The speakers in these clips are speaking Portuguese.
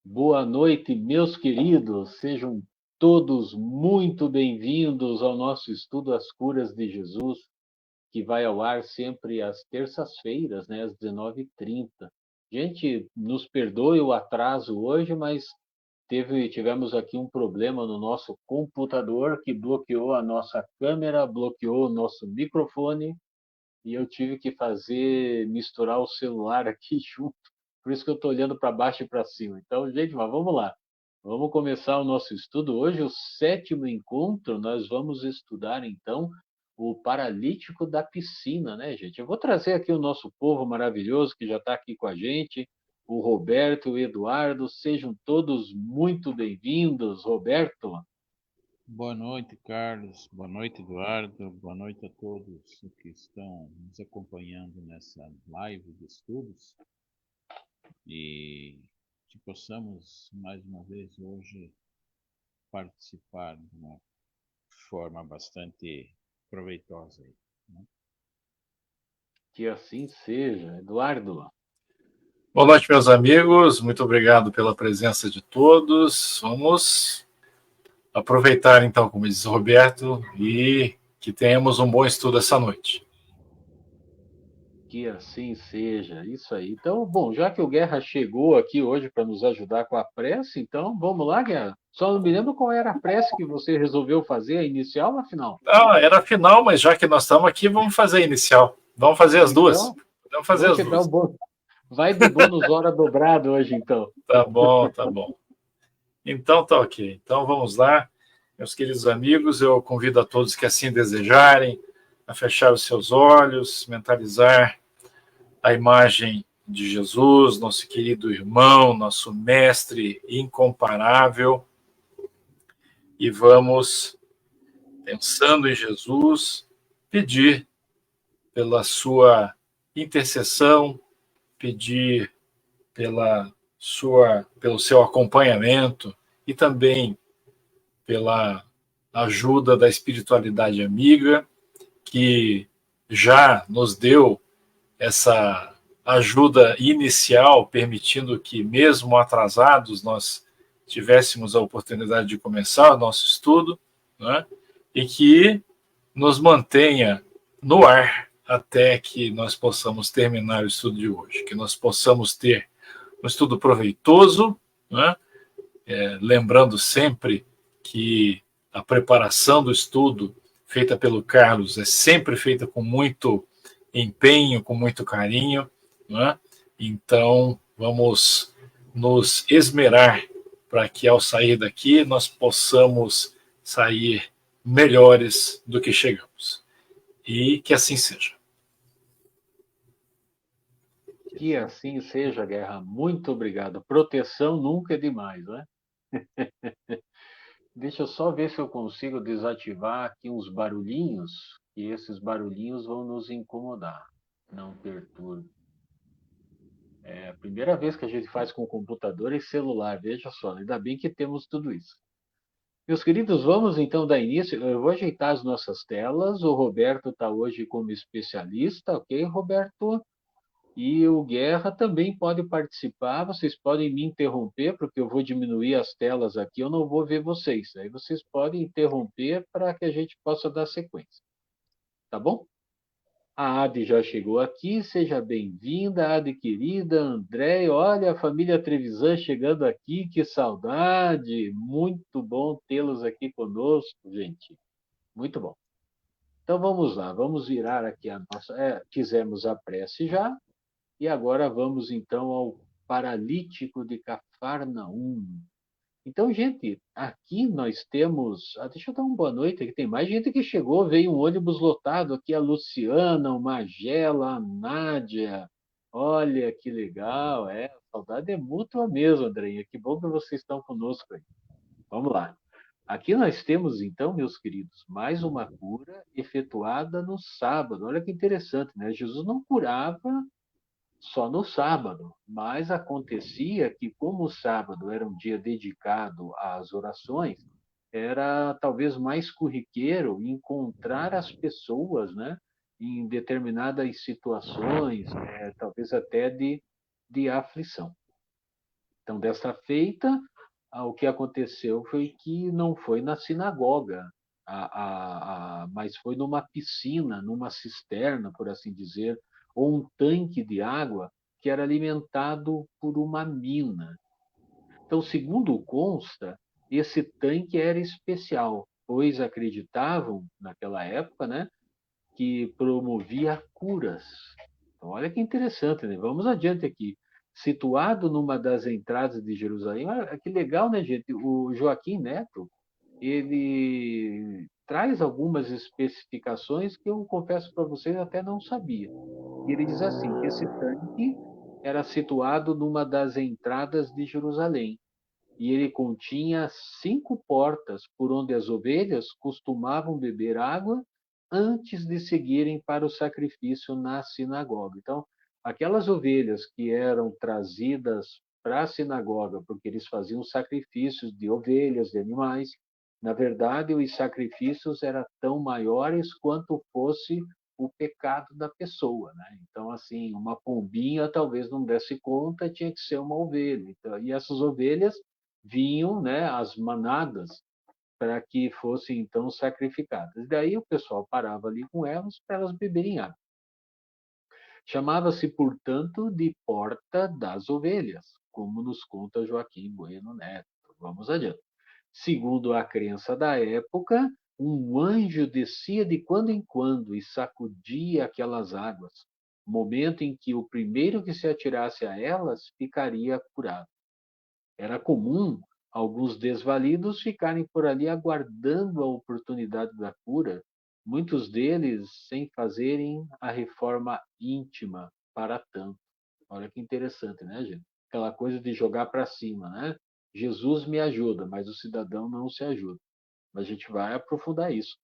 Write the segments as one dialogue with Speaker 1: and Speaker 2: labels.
Speaker 1: Boa noite, meus queridos. Sejam todos muito bem-vindos ao nosso estudo As Curas de Jesus, que vai ao ar sempre às terças-feiras, né, às 19h30. Gente, nos perdoe o atraso hoje, mas tivemos aqui um problema no nosso computador que bloqueou a nossa câmera, bloqueou o nosso microfone e eu tive que misturar o celular aqui junto. Por isso que eu estou olhando para baixo e para cima. Então, gente, mas vamos lá. Vamos começar o nosso estudo. Hoje, o sétimo encontro, nós vamos estudar, então, o paralítico da piscina, né, gente? Eu vou trazer aqui o nosso povo maravilhoso que já está aqui com a gente, o Roberto e o Eduardo. Sejam todos muito bem-vindos. Roberto,
Speaker 2: Boa noite, Carlos. Boa noite, Eduardo. Boa noite a todos que estão nos acompanhando nessa live de estudos e que possamos mais uma vez hoje participar de uma forma bastante proveitosa aí, né?
Speaker 1: que assim seja. Eduardo,
Speaker 3: Boa noite, meus amigos. Muito obrigado pela presença de todos. Vamos aproveitar, então, como diz o Roberto, e que tenhamos um bom estudo essa noite.
Speaker 1: que assim seja, isso aí. Então, bom, já que o Guerra chegou aqui hoje para nos ajudar com a prece, então vamos lá, Guerra. Só não me lembro qual era a prece que você resolveu fazer, a inicial ou a final?
Speaker 3: Ah, era a final, mas já que nós estamos aqui, vamos fazer a inicial. Vamos fazer as duas.
Speaker 1: Então,
Speaker 3: Vamos fazer
Speaker 1: vamos
Speaker 3: as
Speaker 1: quebrar o
Speaker 3: duas.
Speaker 1: bônus. Vai de bônus hora dobrado hoje, então.
Speaker 3: Tá bom, tá bom. Então, tá ok. Então, vamos lá. Meus queridos amigos, eu convido a todos que assim desejarem a fechar os seus olhos, mentalizar a imagem de Jesus, nosso querido irmão, nosso mestre incomparável, e vamos, pensando em Jesus, pedir pela sua intercessão, pedir pelo seu acompanhamento e também pela ajuda da espiritualidade amiga que já nos deu essa ajuda inicial, permitindo que, mesmo atrasados, nós tivéssemos a oportunidade de começar o nosso estudo, né? E que nos mantenha no ar até que nós possamos terminar o estudo de hoje, que nós possamos ter um estudo proveitoso, né? Lembrando sempre que a preparação do estudo feita pelo Carlos é sempre feita com muito empenho, com muito carinho, né? Então, vamos nos esmerar para que ao sair daqui nós possamos sair melhores do que chegamos. E que assim seja.
Speaker 1: Que assim seja, Guerra. Muito obrigado. Proteção nunca é demais, né? Deixa eu só ver se eu consigo desativar aqui uns barulhinhos, e esses barulhinhos vão nos incomodar. Não perturbe. É a primeira vez que a gente faz com computador e celular, veja só, ainda bem que temos tudo isso. Meus queridos, vamos então dar início. Eu vou ajeitar as nossas telas. O Roberto está hoje como especialista, ok, Roberto? E o Guerra também pode participar. Vocês podem me interromper, porque eu vou diminuir as telas aqui, eu não vou ver vocês. Aí vocês podem interromper para que a gente possa dar sequência. Tá bom? A Ade já chegou aqui, seja bem-vinda, Ade querida, André. Olha a família Trevisan chegando aqui, que saudade! Muito bom tê-los aqui conosco, gente. Muito bom. Então vamos lá, vamos virar aqui a nossa. Fizemos a prece já, e agora vamos então ao paralítico de Cafarnaum. Então, gente, aqui nós temos. Deixa eu dar uma boa noite, aqui tem mais gente que chegou, veio um ônibus lotado aqui, a Luciana, o Magela, a Nádia. Olha que legal, a saudade é mútua mesmo, Andréia. Que bom que vocês estão conosco aí. Vamos lá. Aqui nós temos, então, meus queridos, mais uma cura efetuada no sábado. Olha que interessante, né? Jesus não curava só no sábado, mas acontecia que, como o sábado era um dia dedicado às orações, era talvez mais corriqueiro encontrar as pessoas, né, em determinadas situações, talvez até de aflição. Então, dessa feita, o que aconteceu foi que não foi na sinagoga, mas foi numa piscina, numa cisterna, por assim dizer, ou um tanque de água que era alimentado por uma mina. Então, segundo consta, esse tanque era especial, pois acreditavam, naquela época, né, que promovia curas. Então, olha que interessante, né? Vamos adiante aqui. Situado numa das entradas de Jerusalém, olha que legal, né, gente? O Joaquim Neto, ele traz algumas especificações que eu confesso para vocês até não sabia. E ele diz assim, que esse tanque era situado numa das entradas de Jerusalém e ele continha 5 portas por onde as ovelhas costumavam beber água antes de seguirem para o sacrifício na sinagoga. Então, aquelas ovelhas que eram trazidas para a sinagoga, porque eles faziam sacrifícios de ovelhas, de animais, na verdade, os sacrifícios eram tão maiores quanto fosse o pecado da pessoa, né? Então, assim, uma pombinha talvez não desse conta, tinha que ser uma ovelha. Então, e essas ovelhas vinham, né, as manadas para que fossem então sacrificadas. E daí o pessoal parava ali com elas para elas beberem água. Chamava-se, portanto, de Porta das Ovelhas, como nos conta Joaquim Bueno Neto. Vamos adiante. Segundo a crença da época, um anjo descia de quando em quando e sacudia aquelas águas, momento em que o primeiro que se atirasse a elas ficaria curado. Era comum alguns desvalidos ficarem por ali aguardando a oportunidade da cura, muitos deles sem fazerem a reforma íntima para tanto. Olha que interessante, né, gente? Aquela coisa de jogar para cima, né? Jesus me ajuda, mas o cidadão não se ajuda. Mas a gente vai aprofundar isso.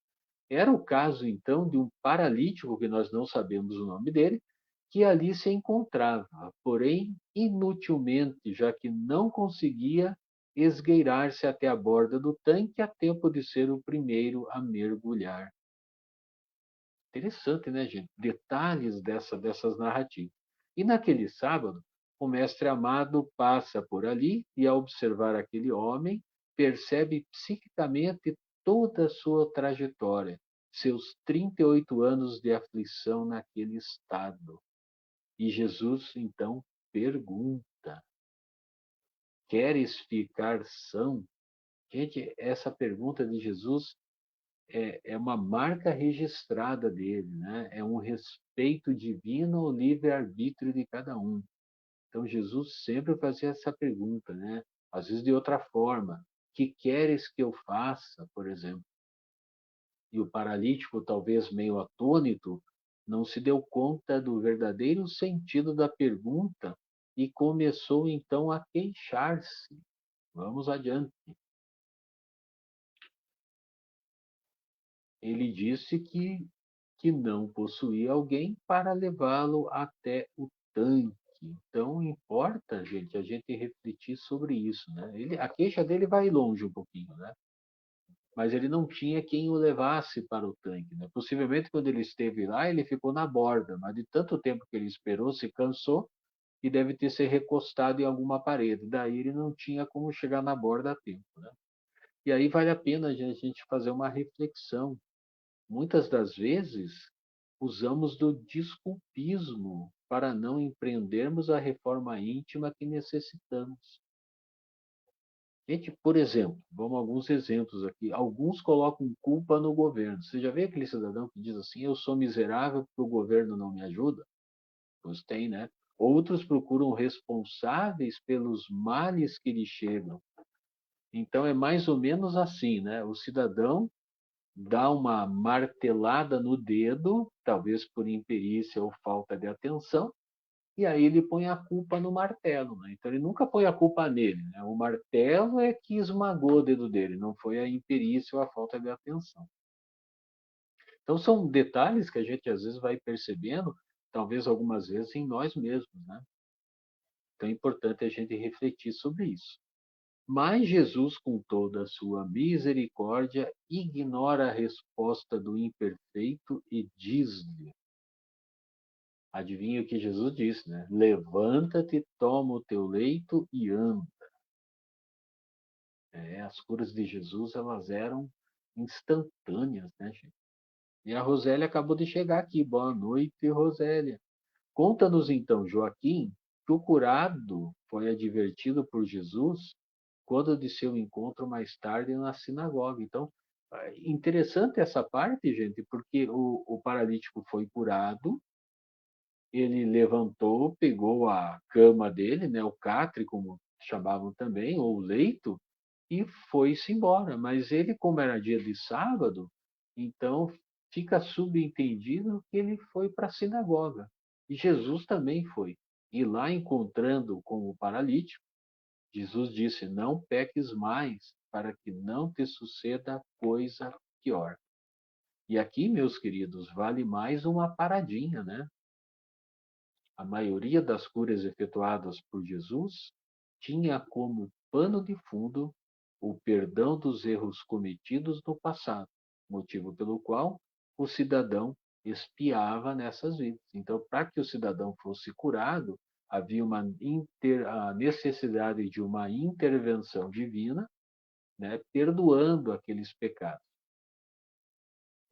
Speaker 1: Era o caso, então, de um paralítico, que nós não sabemos o nome dele, que ali se encontrava, porém inutilmente, já que não conseguia esgueirar-se até a borda do tanque a tempo de ser o primeiro a mergulhar. Interessante, né, gente? Detalhes dessas narrativas. E naquele sábado, o mestre amado passa por ali e, ao observar aquele homem, percebe psiquicamente toda a sua trajetória, seus 38 anos de aflição naquele estado. E Jesus, então, pergunta: Queres ficar são? Gente, essa pergunta de Jesus é uma marca registrada dele, né? É um respeito divino ao livre-arbítrio de cada um. Então, Jesus sempre fazia essa pergunta, né? Às vezes de outra forma. Que queres que eu faça, por exemplo? E o paralítico, talvez meio atônito, não se deu conta do verdadeiro sentido da pergunta e começou então a queixar-se. Vamos adiante. Ele disse que não possuía alguém para levá-lo até o tanque. Então, importa, gente, a gente refletir sobre isso, né? A queixa dele vai longe um pouquinho, né? Mas ele não tinha quem o levasse para o tanque, né? Possivelmente, quando ele esteve lá, ele ficou na borda, mas de tanto tempo que ele esperou, se cansou e deve ter se recostado em alguma parede. Daí ele não tinha como chegar na borda a tempo, né? E aí vale a pena a gente fazer uma reflexão. Muitas das vezes, usamos do desculpismo para não empreendermos a reforma íntima que necessitamos. Gente, por exemplo, vamos a alguns exemplos aqui. Alguns colocam culpa no governo. Você já vê aquele cidadão que diz assim: eu sou miserável porque o governo não me ajuda? Pois tem, né? Outros procuram responsáveis pelos males que lhe chegam. Então é mais ou menos assim, né? O cidadão dá uma martelada no dedo, talvez por imperícia ou falta de atenção, e aí ele põe a culpa no martelo, né? Então ele nunca põe a culpa nele, né? O martelo é que esmagou o dedo dele, não foi a imperícia ou a falta de atenção. Então são detalhes que a gente às vezes vai percebendo, talvez algumas vezes em nós mesmos, né? Então é importante a gente refletir sobre isso. Mas Jesus, com toda a sua misericórdia, ignora a resposta do imperfeito e diz-lhe: Adivinha o que Jesus disse, né? Levanta-te, toma o teu leito e anda. As curas de Jesus, elas eram instantâneas, né, gente? E a Rosélia acabou de chegar aqui. Boa noite, Rosélia. Conta-nos então, Joaquim, que o curado foi advertido por Jesus quando de seu encontro mais tarde na sinagoga. Então, interessante essa parte, gente, porque o paralítico foi curado, ele levantou, pegou a cama dele, né, o catre, como chamavam também, ou o leito, e foi-se embora. Mas ele, como era dia de sábado, então fica subentendido que ele foi para a sinagoga. E Jesus também foi. E lá, encontrando com o paralítico, Jesus disse: Não peques mais, para que não te suceda coisa pior. E aqui, meus queridos, vale mais uma paradinha, né? A maioria das curas efetuadas por Jesus tinha como pano de fundo o perdão dos erros cometidos no passado, motivo pelo qual o cidadão espiava nessas vidas. Então, para que o cidadão fosse curado, havia a necessidade de uma intervenção divina, né, perdoando aqueles pecados.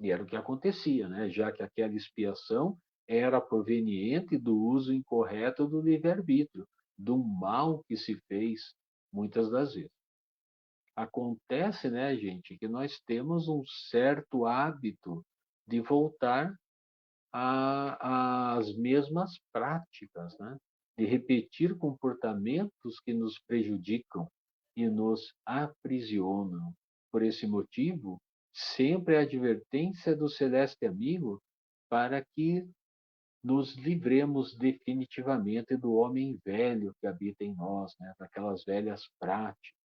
Speaker 1: E era o que acontecia, né? Já que aquela expiação era proveniente do uso incorreto do livre-arbítrio, do mal que se fez muitas das vezes. Acontece, né, gente, que nós temos um certo hábito de voltar às mesmas práticas, né? De repetir comportamentos que nos prejudicam e nos aprisionam. Por esse motivo, sempre a advertência do celeste amigo para que nos livremos definitivamente do homem velho que habita em nós, né? Daquelas velhas práticas.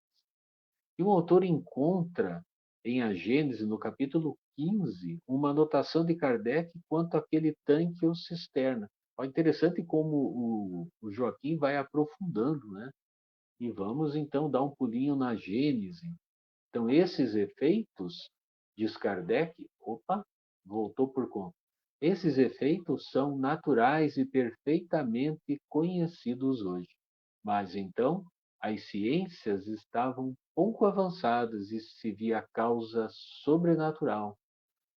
Speaker 1: E o autor encontra em A Gênese, no capítulo 15, uma anotação de Kardec quanto àquele tanque ou cisterna. É interessante como o Joaquim vai aprofundando, né? E vamos então dar um pulinho na Gênese. Então, esses efeitos, diz Kardec, opa, voltou por conta. Esses efeitos são naturais e perfeitamente conhecidos hoje. Mas então, as ciências estavam pouco avançadas e se via causa sobrenatural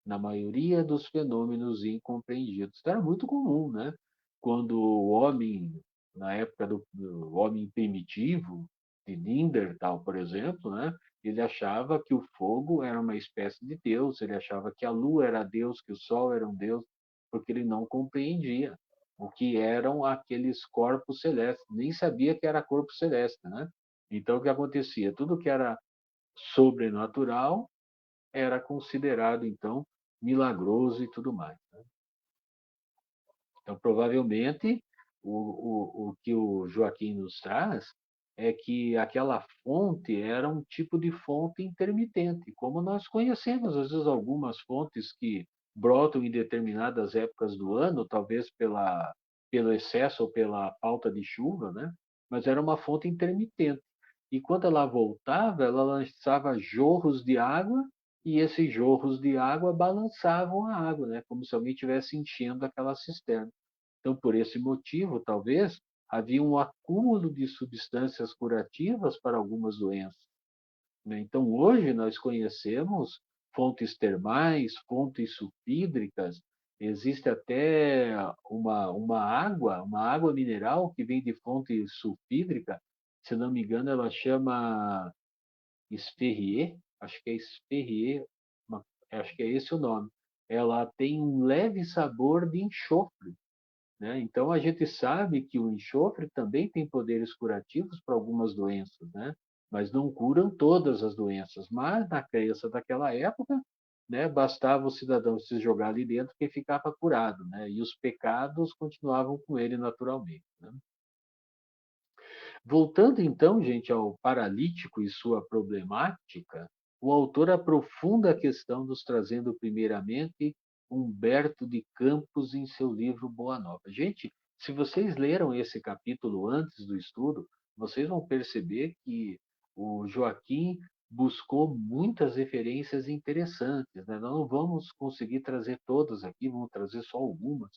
Speaker 1: na maioria dos fenômenos incompreendidos. Então, era muito comum, né? Quando o homem, na época do homem primitivo, de Neandertal, por exemplo, né? Ele achava que o fogo era uma espécie de Deus, ele achava que a lua era Deus, que o sol era um Deus, porque ele não compreendia o que eram aqueles corpos celestes, nem sabia que era corpo celeste, né? Então, o que acontecia? Tudo que era sobrenatural era considerado, então, milagroso e tudo mais, né? Então, provavelmente, o que o Joaquim nos traz é que aquela fonte era um tipo de fonte intermitente, como nós conhecemos, às vezes, algumas fontes que brotam em determinadas épocas do ano, talvez pelo excesso ou pela falta de chuva, né? Mas era uma fonte intermitente. E quando ela voltava, ela lançava jorros de água e esses jorros de água balançavam a água, né? Como se alguém estivesse enchendo aquela cisterna. Então, por esse motivo, talvez, havia um acúmulo de substâncias curativas para algumas doenças, né? Então, hoje nós conhecemos fontes termais, fontes sulfídricas, existe até uma água mineral que vem de fonte sulfídrica, se não me engano, ela chama Sperrier, acho que é Sperrier, acho que é esse o nome. Ela tem um leve sabor de enxofre, né? Então a gente sabe que o enxofre também tem poderes curativos para algumas doenças, né? Mas não curam todas as doenças. Mas na crença daquela época, né, bastava o cidadão se jogar ali dentro que ficava curado, né? E os pecados continuavam com ele naturalmente, né? Voltando então, gente, ao paralítico e sua problemática, o autor aprofunda a questão nos trazendo primeiramente Humberto de Campos em seu livro Boa Nova. Gente, se vocês leram esse capítulo antes do estudo, vocês vão perceber que o Joaquim buscou muitas referências interessantes, né? Nós não vamos conseguir trazer todas aqui, vamos trazer só algumas,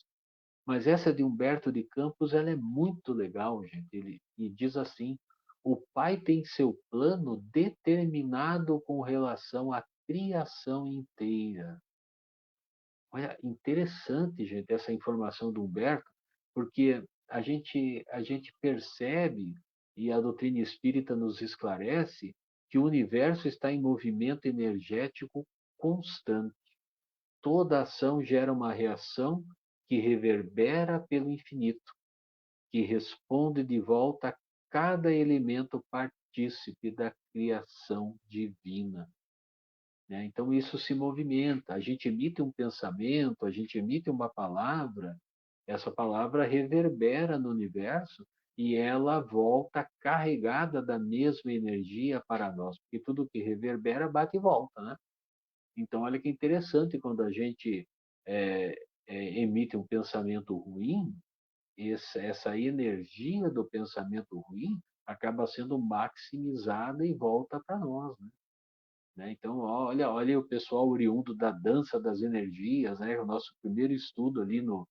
Speaker 1: Mas essa de Humberto de Campos, ela é muito legal, gente. E diz assim: o pai tem seu plano determinado com relação à criação inteira. Olha, interessante, gente, essa informação do Humberto, porque a gente percebe, e a doutrina espírita nos esclarece, que o universo está em movimento energético constante. Toda ação gera uma reação que reverbera pelo infinito, que responde de volta a cada elemento partícipe da criação divina, né? Então isso se movimenta. A gente emite um pensamento, a gente emite uma palavra, essa palavra reverbera no universo e ela volta carregada da mesma energia para nós, porque tudo que reverbera bate e volta, né? Então olha que interessante quando a gente é, emite um pensamento ruim, essa energia do pensamento ruim acaba sendo maximizada e volta para nós, né? Então, olha o pessoal oriundo da dança das energias, né? O nosso primeiro estudo ali no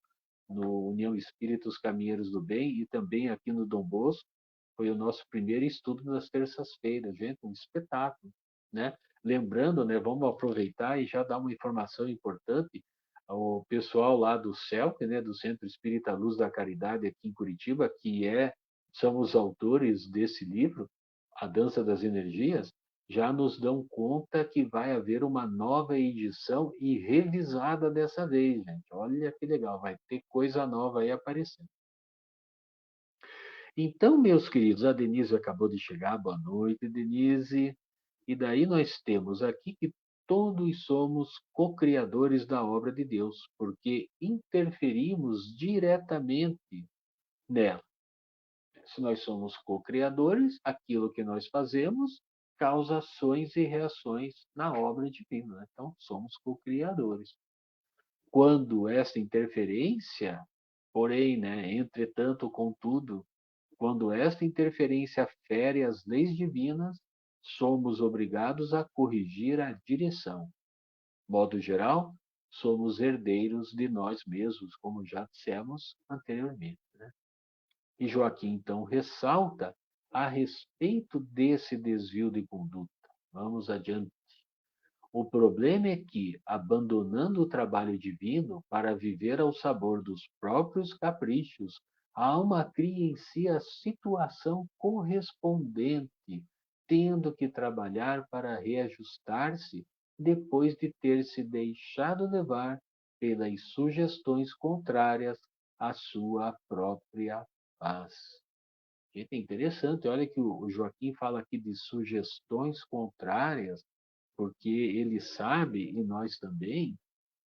Speaker 1: União Espíritos Caminheiros do Bem e também aqui no Dom Bosco, foi o nosso primeiro estudo das terças-feiras, gente, um espetáculo, né? Lembrando, né, vamos aproveitar e já dar uma informação importante ao pessoal lá do CELC, né, do Centro Espírita Luz da Caridade aqui em Curitiba, são os autores desse livro, A Dança das Energias, já nos dão conta que vai haver uma nova edição e revisada dessa vez, gente. Olha que legal, vai ter coisa nova aí aparecendo. Então, meus queridos, a Denise acabou de chegar. Boa noite, Denise. E daí nós temos aqui que todos somos co-criadores da obra de Deus, porque interferimos diretamente nela. Se nós somos co-criadores, aquilo que nós fazemos causa ações e reações na obra divina, né? Então, somos co-criadores. Quando essa interferência, porém, né, entretanto, contudo, quando esta interferência fere as leis divinas, somos obrigados a corrigir a direção. Modo geral, somos herdeiros de nós mesmos, como já dissemos anteriormente, né? E Joaquim, então, ressalta a respeito desse desvio de conduta. Vamos adiante. O problema é que, abandonando o trabalho divino para viver ao sabor dos próprios caprichos, a alma cria em si a situação correspondente, tendo que trabalhar para reajustar-se depois de ter se deixado levar pelas sugestões contrárias à sua própria paz. Gente, é interessante, olha que o Joaquim fala aqui de sugestões contrárias, porque ele sabe, e nós também,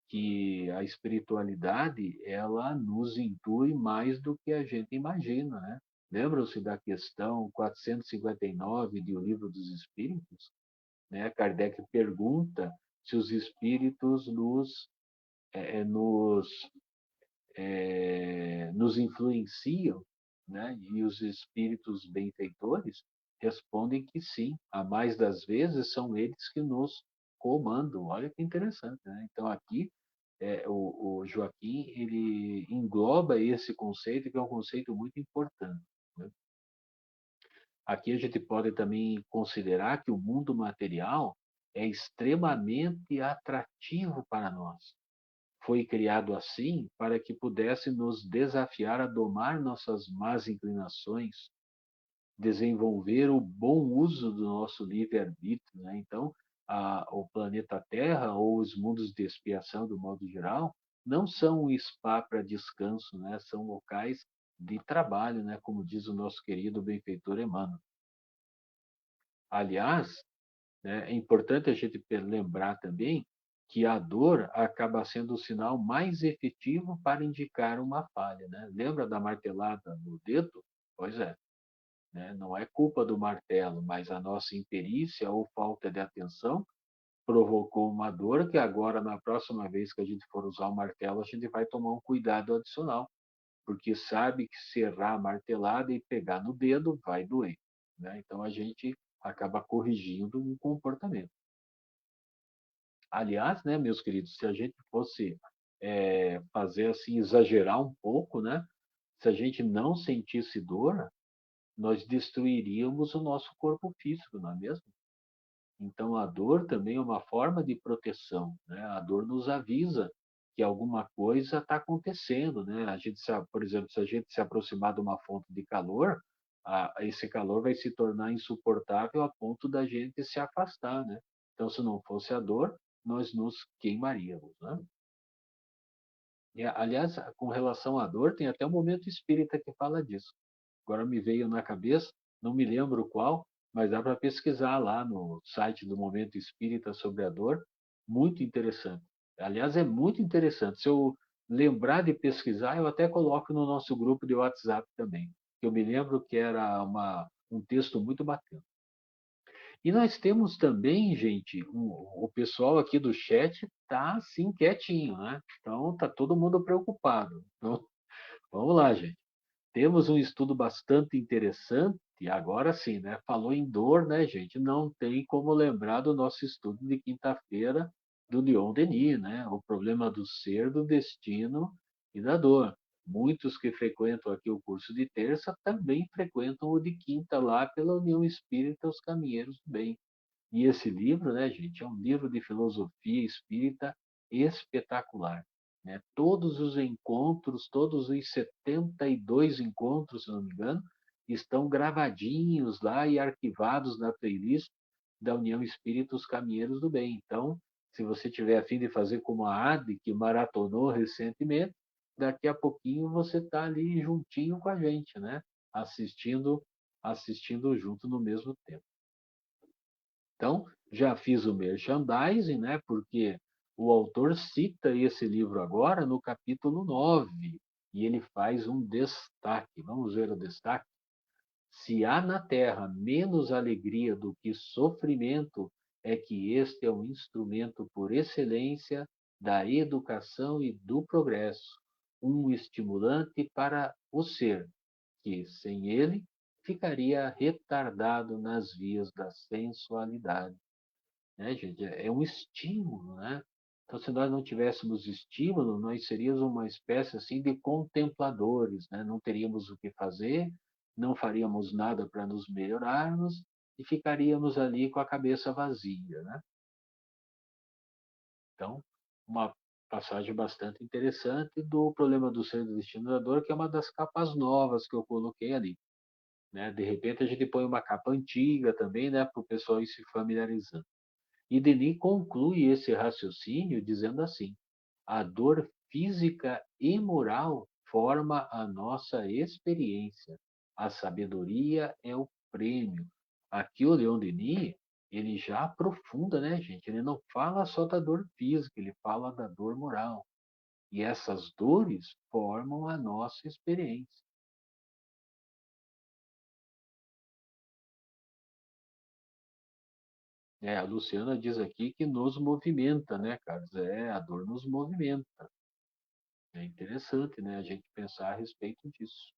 Speaker 1: que a espiritualidade ela nos intui mais do que a gente imagina, né? Lembram-se da questão 459 do Livro dos Espíritos? Né? Kardec pergunta se os espíritos nos nos influenciam, né? E os espíritos benfeitores respondem que sim. A mais das vezes são eles que nos comandam. Olha que interessante, né? Então aqui o Joaquim ele engloba esse conceito que é um conceito muito importante, né? Aqui a gente pode também considerar que o mundo material é extremamente atrativo para nós. Foi criado assim para que pudesse nos desafiar a domar nossas más inclinações, desenvolver o bom uso do nosso livre-arbítrio, né? Então, o planeta Terra ou os mundos de expiação, do modo geral, não são um spa para descanso, né? São locais de trabalho, né? Como diz o nosso querido benfeitor Emmanuel. Aliás, né, é importante a gente lembrar também que a dor acaba sendo o sinal mais efetivo para indicar uma falha, né? Lembra da martelada no dedo? Pois é, né? Não é culpa do martelo, mas a nossa imperícia ou falta de atenção provocou uma dor que agora, na próxima vez que a gente for usar o martelo, a gente vai tomar um cuidado adicional, porque sabe que se errar a martelada e pegar no dedo, vai doer, né? Então a gente acaba corrigindo um comportamento. Aliás, né, meus queridos, se a gente fosse fazer assim, exagerar um pouco, né? Se a gente não sentisse dor, nós destruiríamos o nosso corpo físico, não é mesmo? Então, a dor também é uma forma de proteção, né? A dor nos avisa que alguma coisa está acontecendo, né? Por exemplo, se a gente se aproximar de uma fonte de calor, esse calor vai se tornar insuportável a ponto da gente se afastar, né? Então, se não fosse a dor, nós nos queimaríamos, né? Aliás, com relação à dor, tem até um momento espírita que fala disso. Agora me veio na cabeça, não me lembro qual, mas dá para pesquisar lá no site do Momento Espírita sobre a dor. Muito interessante. Aliás, é muito interessante. Se eu lembrar de pesquisar, eu até coloco no nosso grupo de WhatsApp também. Eu me lembro que era um texto muito bacana. E nós temos também, gente, o pessoal aqui do chat está assim quietinho, né? Então tá todo mundo preocupado. Então, vamos lá, gente. Temos um estudo bastante interessante, e agora sim, né? Falou em dor, né, gente? Não tem como lembrar do nosso estudo de quinta-feira do Leon Denis, né? O problema do ser, do destino e da dor. Muitos que frequentam aqui o curso de terça também frequentam o de quinta lá pela União Espírita Os Caminheiros do Bem. E esse livro, né, gente, é um livro de filosofia espírita espetacular. Né? Todos os encontros, todos os 72 encontros, se não me engano, estão gravadinhos lá e arquivados na playlist da União Espírita Os Caminheiros do Bem. Então, se você tiver a fim de fazer como a Ade, que maratonou recentemente, daqui a pouquinho você está ali juntinho com a gente, né? Assistindo junto no mesmo tempo. Então, já fiz o merchandising, né? Porque o autor cita esse livro agora no capítulo 9 e ele faz um destaque. Vamos ver o destaque? Se há na terra menos alegria do que sofrimento, é que este é um instrumento por excelência da educação e do progresso, um estimulante para o ser, que sem ele ficaria retardado nas vias da sensualidade, né, gente? É um estímulo, né? Então, se nós não tivéssemos estímulo, nós seríamos uma espécie assim de contempladores, né? Não teríamos o que fazer, não faríamos nada para nos melhorarmos e ficaríamos ali com a cabeça vazia, né? Então, uma passagem bastante interessante do problema do ser do destino da dor, que é uma das capas novas que eu coloquei ali, né? De repente a gente põe uma capa antiga também, né, para o pessoal ir se familiarizando. E Denis conclui esse raciocínio dizendo assim: a dor física e moral forma a nossa experiência. A sabedoria é o prêmio. Aqui o Leon Denis, ele já aprofunda, né, gente? Ele não fala só da dor física, ele fala da dor moral. E essas dores formam a nossa experiência. A Luciana diz aqui que nos movimenta, né, Carlos? A dor nos movimenta. É interessante, né, a gente pensar a respeito disso.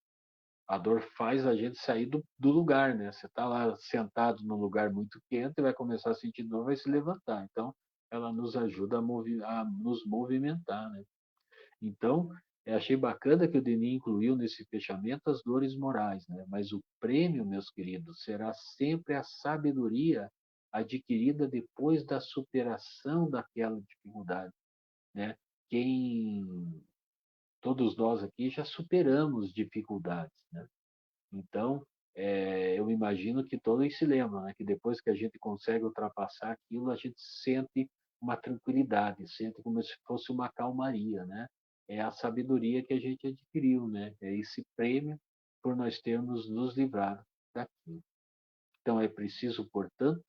Speaker 1: A dor faz a gente sair do lugar, né? Você está lá sentado num lugar muito quente, vai começar a sentir dor, vai se levantar. Então, ela nos ajuda a nos movimentar, né? Então, eu achei bacana que o Denis incluiu nesse fechamento as dores morais, né? Mas o prêmio, meus queridos, será sempre a sabedoria adquirida depois da superação daquela dificuldade, né? Quem Todos nós aqui já superamos dificuldades, né? Então, eu imagino que todos se lembram, né? Que depois que a gente consegue ultrapassar aquilo, a gente sente uma tranquilidade, sente como se fosse uma calmaria, né? É a sabedoria que a gente adquiriu, né? É esse prêmio por nós termos nos livrado daquilo. Então, é preciso, portanto,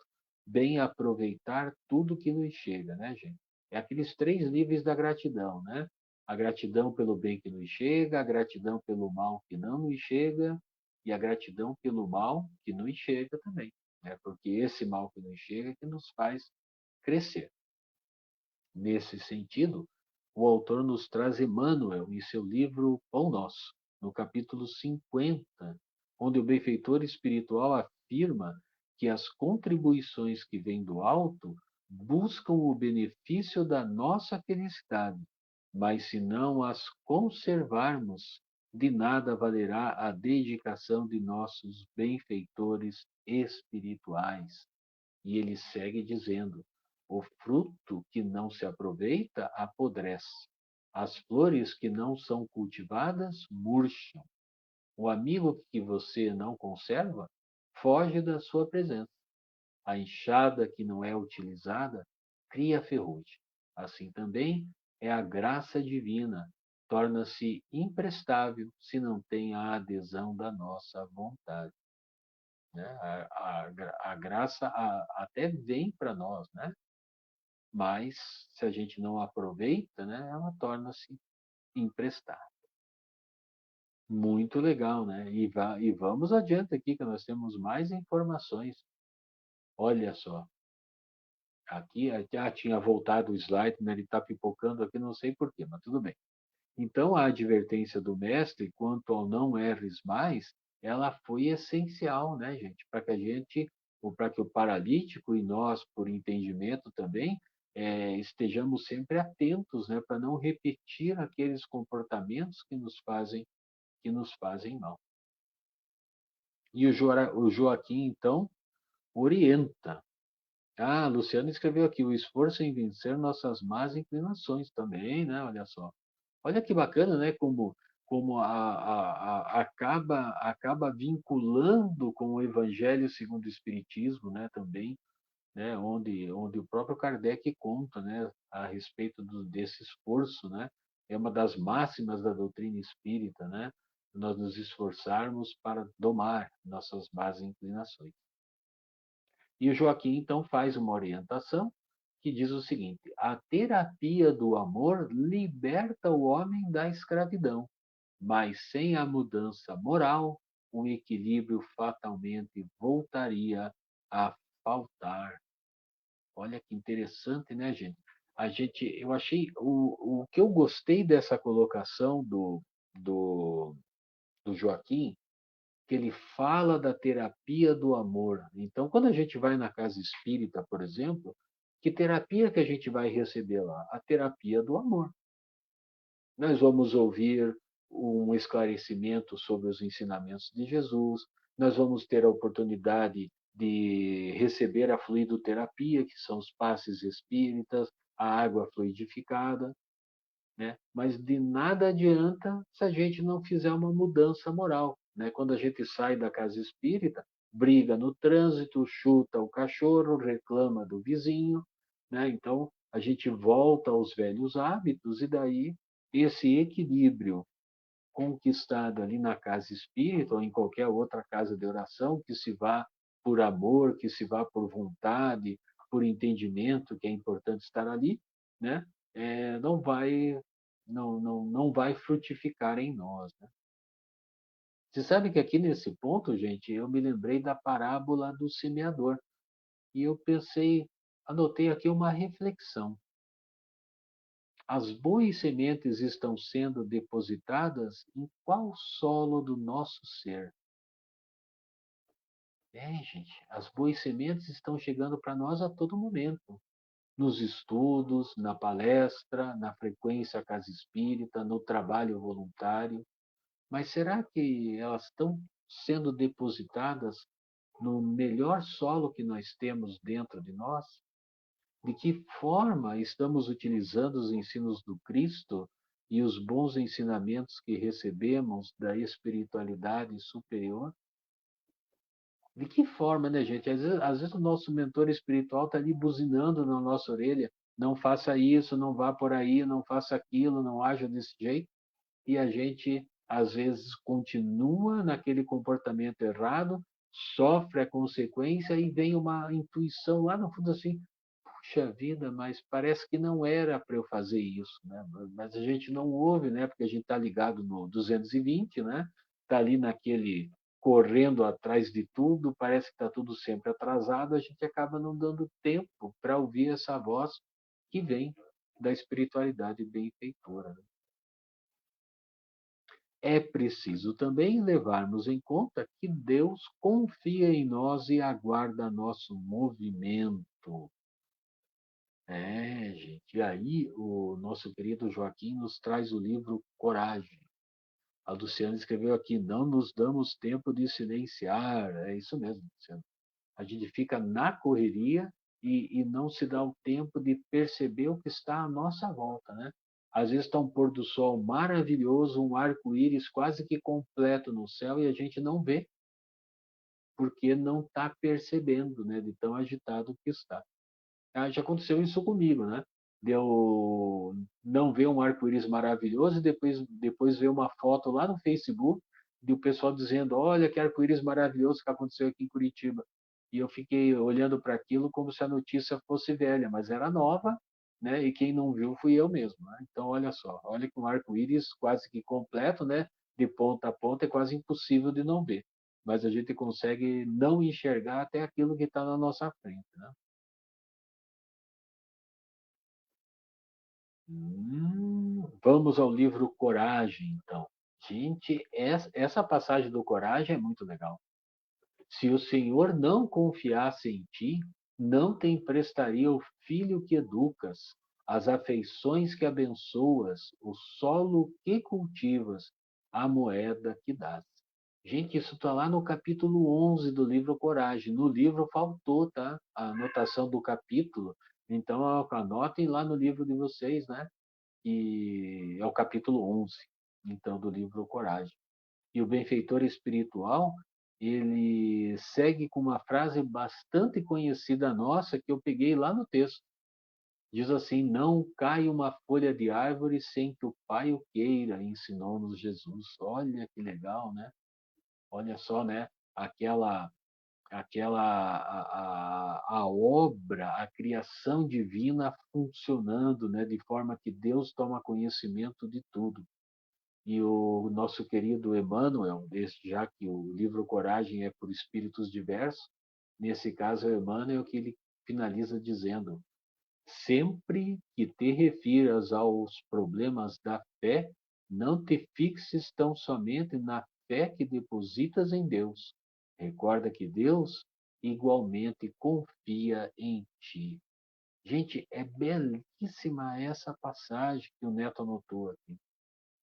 Speaker 1: bem aproveitar tudo que nos chega, né, gente? É aqueles 3 níveis da gratidão, né? A gratidão pelo bem que nos chega, a gratidão pelo mal que não nos chega e a gratidão pelo mal que nos chega também, né? Porque esse mal que nos chega é que nos faz crescer. Nesse sentido, o autor nos traz Emmanuel em seu livro Pão Nosso, no capítulo 50, onde o benfeitor espiritual afirma que as contribuições que vêm do alto buscam o benefício da nossa felicidade mas se não as conservarmos, de nada valerá a dedicação de nossos benfeitores espirituais. E ele segue dizendo: o fruto que não se aproveita apodrece. As flores que não são cultivadas murcham. O amigo que você não conserva foge da sua presença. A enxada que não é utilizada cria ferrugem. Assim também é a graça divina, torna-se imprestável se não tem a adesão da nossa vontade. Né? A graça até vem para nós, né? Mas se a gente não aproveita, né, ela torna-se imprestável. Muito legal, né? E vamos adiante aqui, que nós temos mais informações. Olha só, aqui já tinha voltado o slide, né? Ele está pipocando aqui, não sei porquê, mas tudo bem. Então, a advertência do mestre quanto ao não erres mais, ela foi essencial, né, gente? Para que a gente, ou para que o paralítico e nós, por entendimento também, estejamos sempre atentos, né, para não repetir aqueles comportamentos que nos fazem mal. E o Joaquim, então, orienta. Ah, Luciano escreveu aqui: o esforço em vencer nossas más inclinações também, né? Olha só. Olha que bacana, né? Como acaba vinculando com o Evangelho segundo o Espiritismo, né? Também, né? Onde o próprio Kardec conta, né? A respeito desse esforço, né? É uma das máximas da doutrina espírita, né? Nós nos esforçarmos para domar nossas más inclinações. E o Joaquim, então, faz uma orientação que diz o seguinte: a terapia do amor liberta o homem da escravidão, mas sem a mudança moral, o equilíbrio fatalmente voltaria a faltar. Olha que interessante, né, gente? Eu achei o que eu gostei dessa colocação do Joaquim, que ele fala da terapia do amor. Então, quando a gente vai na casa espírita, por exemplo, que terapia que a gente vai receber lá? A terapia do amor. Nós vamos ouvir um esclarecimento sobre os ensinamentos de Jesus, nós vamos ter a oportunidade de receber a fluidoterapia, que são os passes espíritas, a água fluidificada, né? Mas de nada adianta se a gente não fizer uma mudança moral, né? Quando a gente sai da casa espírita, briga no trânsito, chuta o cachorro, reclama do vizinho, né? Então a gente volta aos velhos hábitos e daí esse equilíbrio conquistado ali na casa espírita ou em qualquer outra casa de oração, que se vá por amor, que se vá por vontade, por entendimento, que é importante estar ali, né? Não vai não vai frutificar em nós, né? Você sabe que aqui nesse ponto, gente, eu me lembrei da parábola do semeador e eu pensei, anotei aqui uma reflexão. As boas sementes estão sendo depositadas em qual solo do nosso ser? Gente, as boas sementes estão chegando para nós a todo momento. Nos estudos, na palestra, na frequência à casa espírita, no trabalho voluntário. Mas será que elas estão sendo depositadas no melhor solo que nós temos dentro de nós? De que forma estamos utilizando os ensinos do Cristo e os bons ensinamentos que recebemos da espiritualidade superior? De que forma, né, gente? Às vezes o nosso mentor espiritual está ali buzinando na nossa orelha: não faça isso, não vá por aí, não faça aquilo, não haja desse jeito. E a gente, às vezes, continua naquele comportamento errado, sofre a consequência e vem uma intuição lá no fundo assim: puxa vida, mas parece que não era para eu fazer isso, né? Mas a gente não ouve, né? Porque a gente está ligado no 220, né? Está ali naquele correndo atrás de tudo, parece que está tudo sempre atrasado, a gente acaba não dando tempo para ouvir essa voz que vem da espiritualidade benfeitora, né? É preciso também levarmos em conta que Deus confia em nós e aguarda nosso movimento. Gente. E aí, o nosso querido Joaquim nos traz o livro Coragem. A Luciana escreveu aqui: não nos damos tempo de silenciar. É isso mesmo, Luciana. A gente fica na correria e não se dá o tempo de perceber o que está à nossa volta, né? Às vezes está um pôr do sol maravilhoso, um arco-íris quase que completo no céu e a gente não vê, porque não está percebendo, né? De tão agitado que está. Já aconteceu isso comigo, né? De eu não ver um arco-íris maravilhoso e depois ver uma foto lá no Facebook do pessoal dizendo: olha que arco-íris maravilhoso que aconteceu aqui em Curitiba. E eu fiquei olhando para aquilo como se a notícia fosse velha, mas era nova, né? E quem não viu fui eu mesmo, né? Então, olha só, olha que um arco-íris quase que completo, né? De ponta a ponta é quase impossível de não ver. Mas a gente consegue não enxergar até aquilo que está na nossa frente, né? Vamos ao livro Coragem, então. Gente, essa passagem do Coragem é muito legal. Se o Senhor não confiasse em ti, não te emprestaria o filho que educas, as afeições que abençoas, o solo que cultivas, a moeda que dás. Gente, isso está lá no capítulo 11 do livro Coragem. No livro faltou, tá? A anotação do capítulo. Então, anotem lá no livro de vocês, né? E é o capítulo 11, então, do livro Coragem. E o benfeitor espiritual, ele segue com uma frase bastante conhecida nossa, que eu peguei lá no texto. Diz assim: não cai uma folha de árvore sem que o Pai o queira, ensinou-nos Jesus. Olha que legal, né? Olha só, né? A obra, a criação divina funcionando, né? De forma que Deus toma conhecimento de tudo. E o nosso querido Emmanuel, já que o livro Coragem é por espíritos diversos, nesse caso é o Emmanuel que ele finaliza dizendo: sempre que te refiras aos problemas da fé, não te fixes tão somente na fé que depositas em Deus. Recorda que Deus igualmente confia em ti. Gente, é belíssima essa passagem que o Neto anotou aqui.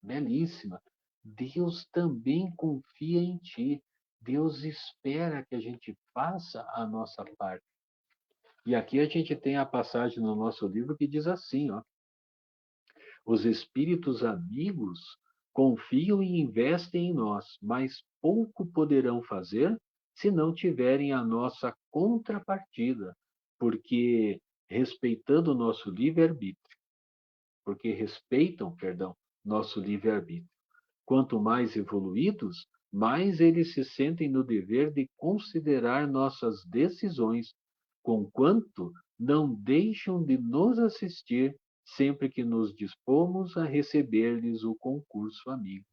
Speaker 1: Belíssima. Deus também confia em ti. Deus espera que a gente faça a nossa parte. E aqui a gente tem a passagem no nosso livro que diz assim, ó: os espíritos amigos confiam e investem em nós, mas pouco poderão fazer se não tiverem a nossa contrapartida, porque respeitando o nosso livre-arbítrio, porque respeitam, perdão, nosso livre-arbítrio. Quanto mais evoluídos, mais eles se sentem no dever de considerar nossas decisões, conquanto não deixam de nos assistir sempre que nos dispomos a receber-lhes o concurso amigo.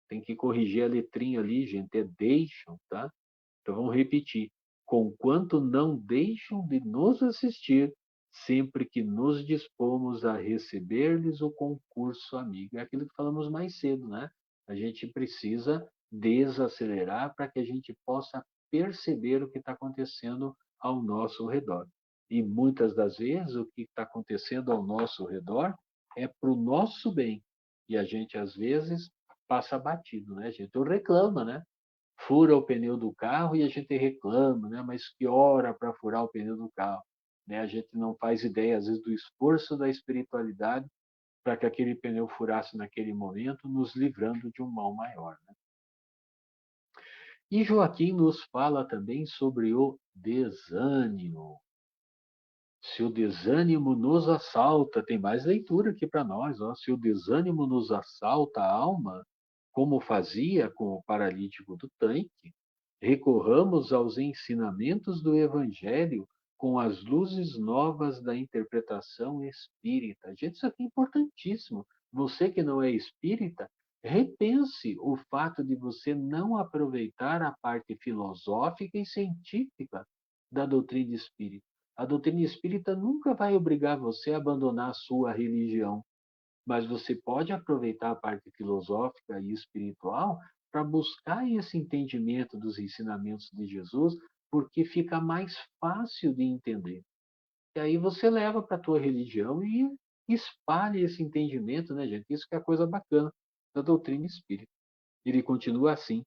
Speaker 1: Tem que corrigir a letrinha ali, gente, é deixam, tá? Então vamos repetir. Conquanto não deixam de nos assistir, sempre que nos dispomos a receber-lhes o concurso amigo. É aquilo que falamos mais cedo, né? A gente precisa desacelerar para que a gente possa perceber o que está acontecendo ao nosso redor. E muitas das vezes o que está acontecendo ao nosso redor é para o nosso bem. E a gente, às vezes, passa batido, né? A gente reclama, né? Fura o pneu do carro e a gente reclama, né? Mas que hora para furar o pneu do carro? Né? A gente não faz ideia, às vezes, do esforço da espiritualidade para que aquele pneu furasse naquele momento, nos livrando de um mal maior. Né? E Joaquim nos fala também sobre o desânimo. Se o desânimo nos assalta, tem mais leitura aqui para nós. Ó. Se o desânimo nos assalta a alma, como fazia com o paralítico do tanque, recorramos aos ensinamentos do Evangelho com as luzes novas da interpretação espírita. Gente, isso aqui é importantíssimo. Você que não é espírita, repense o fato de você não aproveitar a parte filosófica e científica da doutrina espírita. A doutrina espírita nunca vai obrigar você a abandonar a sua religião, mas você pode aproveitar a parte filosófica e espiritual para buscar esse entendimento dos ensinamentos de Jesus, porque fica mais fácil de entender. E aí você leva para a tua religião e espalha esse entendimento, né, gente? Isso que é a coisa bacana da doutrina espírita. Ele continua assim.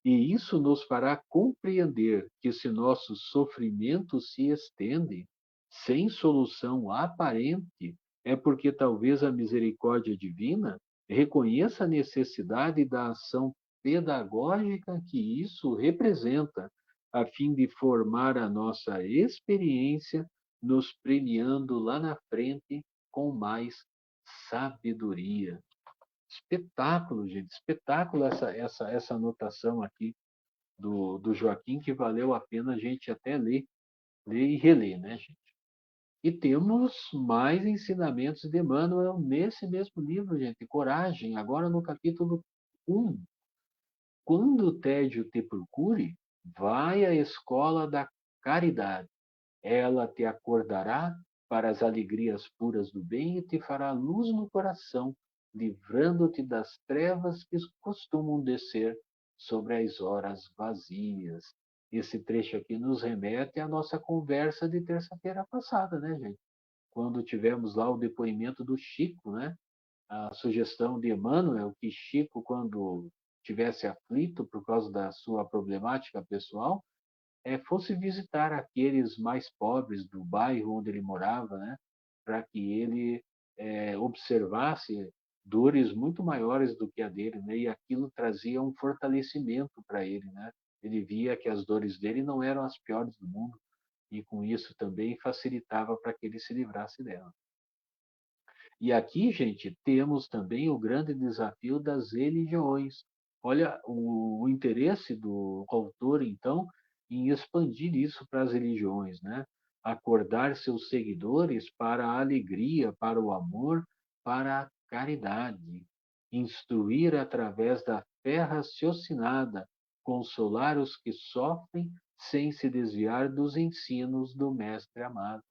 Speaker 1: E isso nos fará compreender que se nosso sofrimento se estende sem solução aparente, é porque talvez a misericórdia divina reconheça a necessidade da ação pedagógica que isso representa, a fim de formar a nossa experiência, nos premiando lá na frente com mais sabedoria. Espetáculo, gente, espetáculo essa anotação aqui do Joaquim, que valeu a pena a gente até ler e reler, né, gente? E temos mais ensinamentos de Emmanuel nesse mesmo livro, gente. Coragem, agora no capítulo 1. Quando o tédio te procure, vai à escola da caridade. Ela te acordará para as alegrias puras do bem e te fará luz no coração, livrando-te das trevas que costumam descer sobre as horas vazias. Esse trecho aqui nos remete à nossa conversa de terça-feira passada, né, gente? Quando tivemos lá o depoimento do Chico, né? A sugestão de Emmanuel que Chico, quando tivesse aflito por causa da sua problemática pessoal, fosse visitar aqueles mais pobres do bairro onde ele morava, né? Para que ele observasse dores muito maiores do que a dele, né? E aquilo trazia um fortalecimento para ele, né? Ele via que as dores dele não eram as piores do mundo e com isso também facilitava para que ele se livrasse dela. E aqui, gente, temos também o grande desafio das religiões. Olha o interesse do autor, então, em expandir isso para as religiões, né? Acordar seus seguidores para a alegria, para o amor, para a caridade. Instruir através da fé raciocinada, consolar os que sofrem sem se desviar dos ensinos do Mestre amado.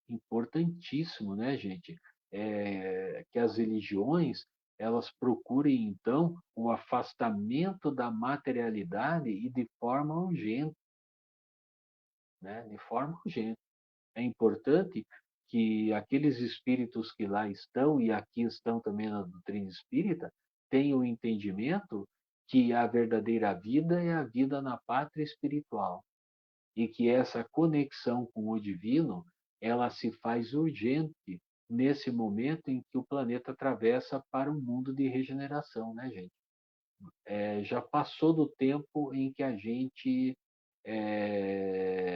Speaker 1: Importantíssimo, né, gente? Que as religiões elas procurem então o afastamento da materialidade e de forma urgente, né? De forma urgente. É importante que aqueles espíritos que lá estão e aqui estão também na doutrina espírita tenham o entendimento que a verdadeira vida é a vida na pátria espiritual e que essa conexão com o divino ela se faz urgente nesse momento em que o planeta atravessa para um mundo de regeneração, né, gente? Já passou do tempo em que a gente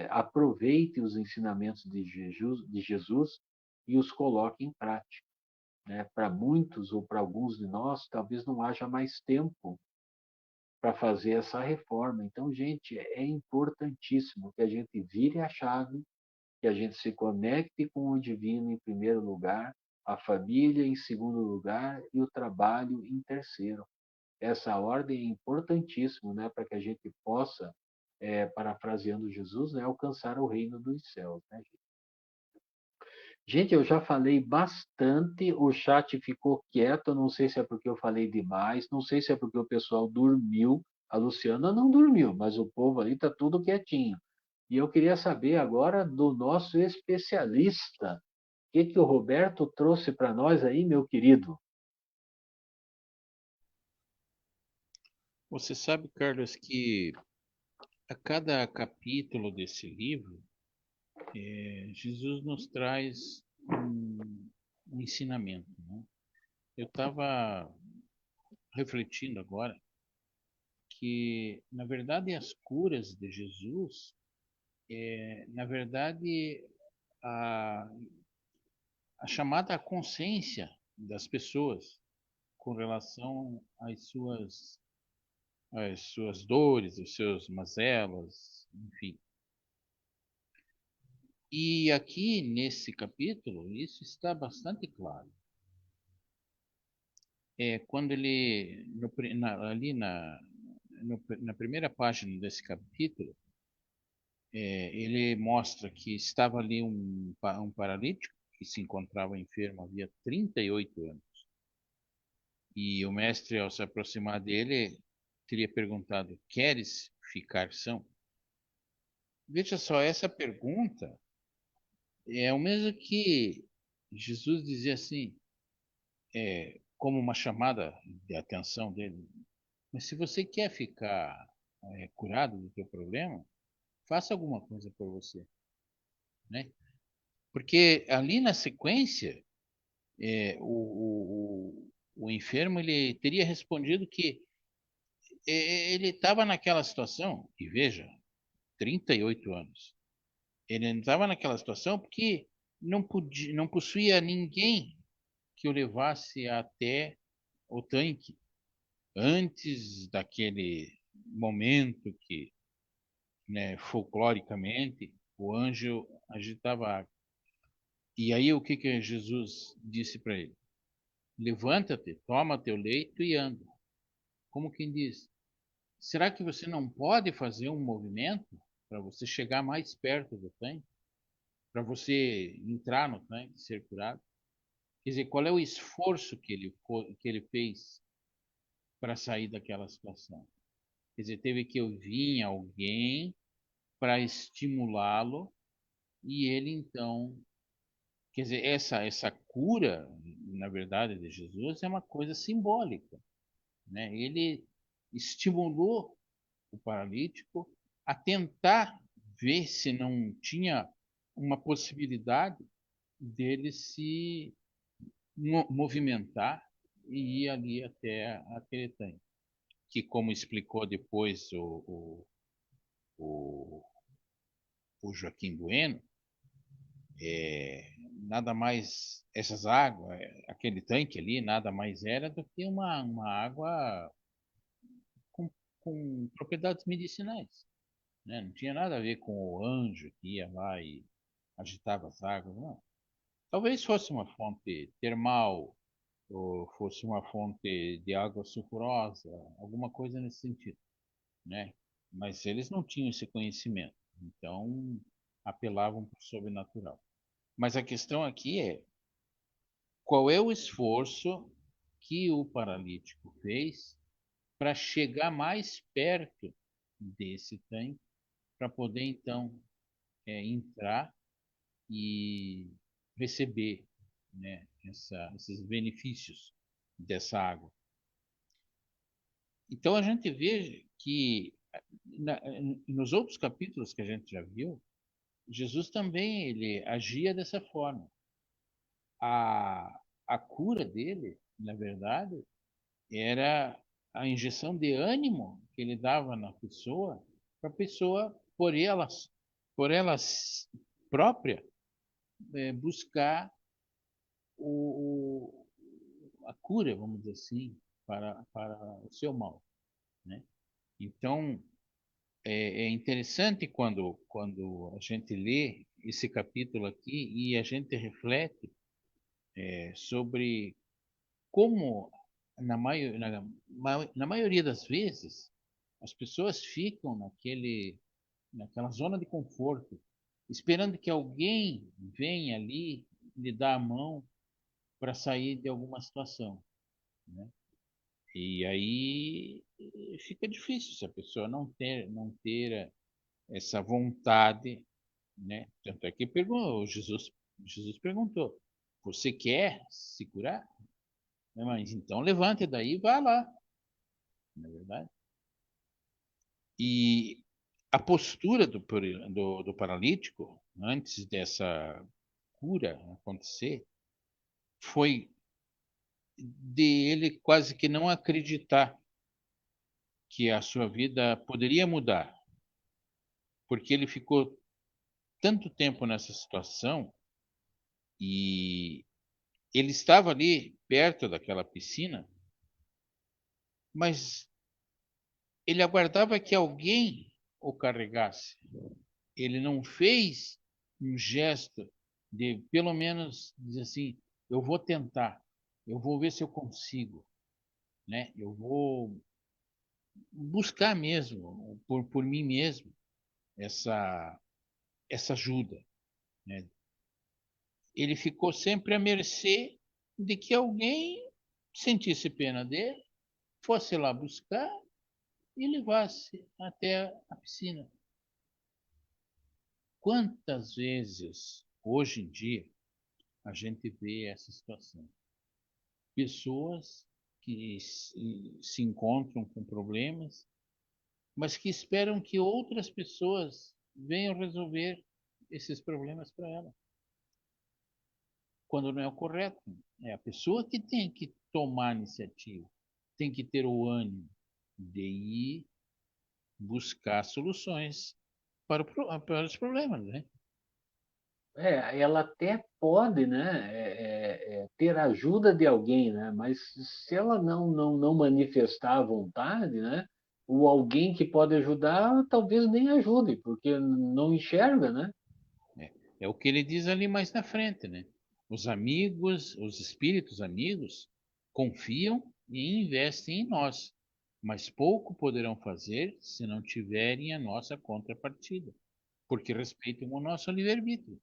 Speaker 1: aproveite os ensinamentos de Jesus e os coloque em prática. Né? Para muitos ou para alguns de nós, talvez não haja mais tempo para fazer essa reforma. Então, gente, é importantíssimo que a gente vire a chave, que a gente se conecte com o divino em primeiro lugar, a família em segundo lugar e o trabalho em terceiro. Essa ordem é importantíssima, né, para que a gente possa, parafraseando Jesus, né, alcançar o reino dos céus. Né, gente? Gente, eu já falei bastante, o chat ficou quieto, não sei se é porque eu falei demais, não sei se é porque o pessoal dormiu. A Luciana não dormiu, mas o povo ali está tudo quietinho. E eu queria saber agora do nosso especialista. O que o Roberto trouxe para nós aí, meu querido?
Speaker 2: Você sabe, Carlos, que a cada capítulo desse livro, Jesus nos traz um ensinamento, né? Eu estava refletindo agora que, na verdade, as curas de Jesus, na verdade, a, a chamada à consciência das pessoas com relação às suas dores, os seus mazelas, enfim. E aqui nesse capítulo isso está bastante claro. Quando ele na primeira página desse capítulo, ele mostra que estava ali um paralítico que se encontrava enfermo havia 38 anos. E o mestre, ao se aproximar dele, teria perguntado: queres ficar são? Veja só, essa pergunta É o mesmo que Jesus dizia assim, como uma chamada de atenção dele. Mas se você quer ficar curado do teu problema, faça alguma coisa por você, né? Porque ali na sequência, o enfermo ele teria respondido que ele estava naquela situação, e veja, 38 anos. Ele estava naquela situação porque não possuía ninguém que o levasse até o tanque antes daquele momento que, né, folcloricamente, o anjo agitava a água. E aí o que Jesus disse para ele? Levanta-te, toma teu leito e anda. Como quem diz, será que você não pode fazer um movimento para você chegar mais perto do tanque? Para você entrar no tanque, ser curado? Quer dizer, qual é o esforço que ele fez para sair daquela situação? Quer dizer, teve que vir alguém para estimulá-lo e ele então, quer dizer, essa cura, na verdade, de Jesus é uma coisa simbólica, né? Ele estimulou o paralítico a tentar ver se não tinha uma possibilidade dele se movimentar e ir ali até aquele tanque. Que, como explicou depois o, o Joaquim Bueno, nada mais, essas águas, aquele tanque ali, nada mais era do que uma água com, com propriedades medicinais. Né? Não tinha nada a ver com o anjo que ia lá e agitava as águas, não. Talvez fosse uma fonte termal, ou fosse uma fonte de água sulfurosa, alguma coisa nesse sentido, né? Mas eles não tinham esse conhecimento, então apelavam para o sobrenatural. Mas a questão aqui é qual é o esforço que o paralítico fez para chegar mais perto desse tanque, para poder então entrar e receber, né, esses benefícios dessa água. Então a gente vê que nos outros capítulos que a gente já viu, Jesus também ele agia dessa forma. A cura dele, na verdade, era a injeção de ânimo que ele dava na pessoa, para a pessoa, por elas própria, buscar o, a cura, vamos dizer assim, para o seu mal, né? Então, é interessante quando a gente lê esse capítulo aqui e a gente reflete sobre como, na maioria das vezes, as pessoas ficam naquela zona de conforto, esperando que alguém venha ali lhe dar a mão para sair de alguma situação, né? E aí fica difícil se a pessoa não ter essa vontade, né? Tanto é que Jesus perguntou: você quer se curar? Mas então levante daí e vá lá, não é verdade? E a postura do paralítico antes dessa cura acontecer foi de ele quase que não acreditar que a sua vida poderia mudar, porque ele ficou tanto tempo nessa situação e ele estava ali perto daquela piscina, mas ele aguardava que alguém o carregasse. Ele não fez um gesto de, pelo menos, dizer assim: eu vou tentar, eu vou ver se eu consigo, né? Eu vou buscar mesmo, por mim mesmo, essa, essa ajuda, né? Ele ficou sempre à mercê de que alguém sentisse pena dele, fosse lá buscar e levasse até a piscina. Quantas vezes hoje em dia, a gente vê essa situação. Pessoas que se encontram com problemas, mas que esperam que outras pessoas venham resolver esses problemas para ela. Quando não é o correto. É a pessoa que tem que tomar a iniciativa, tem que ter o ânimo de ir buscar soluções para os problemas, né?
Speaker 1: Ela até pode, né, ter ajuda de alguém, né, mas se ela não manifestar a vontade, né, o alguém que pode ajudar talvez nem ajude, porque não enxerga, né?
Speaker 2: É o que ele diz ali mais na frente, né? Os amigos, os espíritos amigos, confiam e investem em nós, mas pouco poderão fazer se não tiverem a nossa contrapartida, porque respeitam o nosso livre-arbítrio.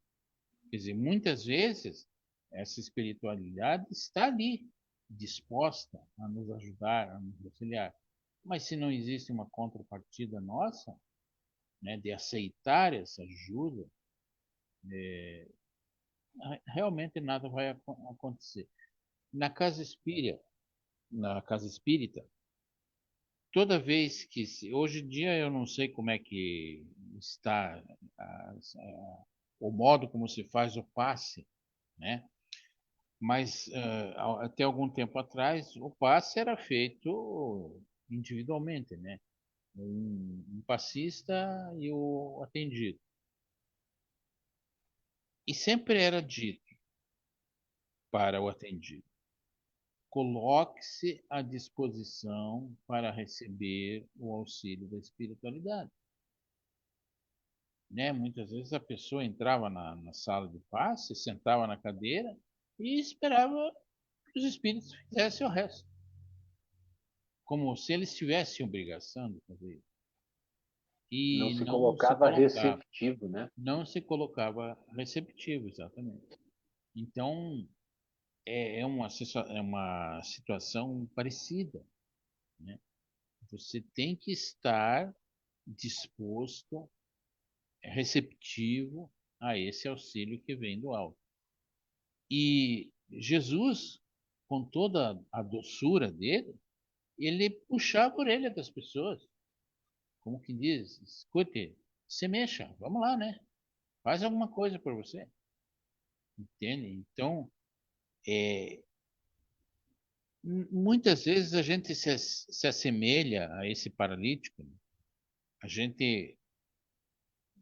Speaker 2: Quer dizer, muitas vezes essa espiritualidade está ali, disposta a nos ajudar, a nos auxiliar. Mas se não existe uma contrapartida nossa, né, de aceitar essa ajuda, realmente nada vai acontecer. Na casa espírita, na casa espírita, toda vez que hoje em dia eu não sei como é que está o modo como se faz o passe, né? Mas até algum tempo atrás o passe era feito individualmente, né? Um passista e o atendido. E sempre era dito para o atendido: coloque-se à disposição para receber o auxílio da espiritualidade. Né? Muitas vezes a pessoa entrava na sala de passe, sentava na cadeira e esperava que os espíritos fizessem o resto. Como se eles tivessem obrigação de fazer isso.
Speaker 1: Não
Speaker 2: E
Speaker 1: se
Speaker 2: não se
Speaker 1: colocava
Speaker 2: colocava.
Speaker 1: receptivo, né?
Speaker 2: Não se colocava receptivo, exatamente. Então, é uma situação parecida. Né? Você tem que estar disposto, receptivo a esse auxílio que vem do alto. E Jesus, com toda a doçura dele, ele puxava a orelha das pessoas. Como que diz? Escute, se mexa, vamos lá, né? Faz alguma coisa por você. Entende? Então, é, muitas vezes a gente se assemelha a esse paralítico. Né? A gente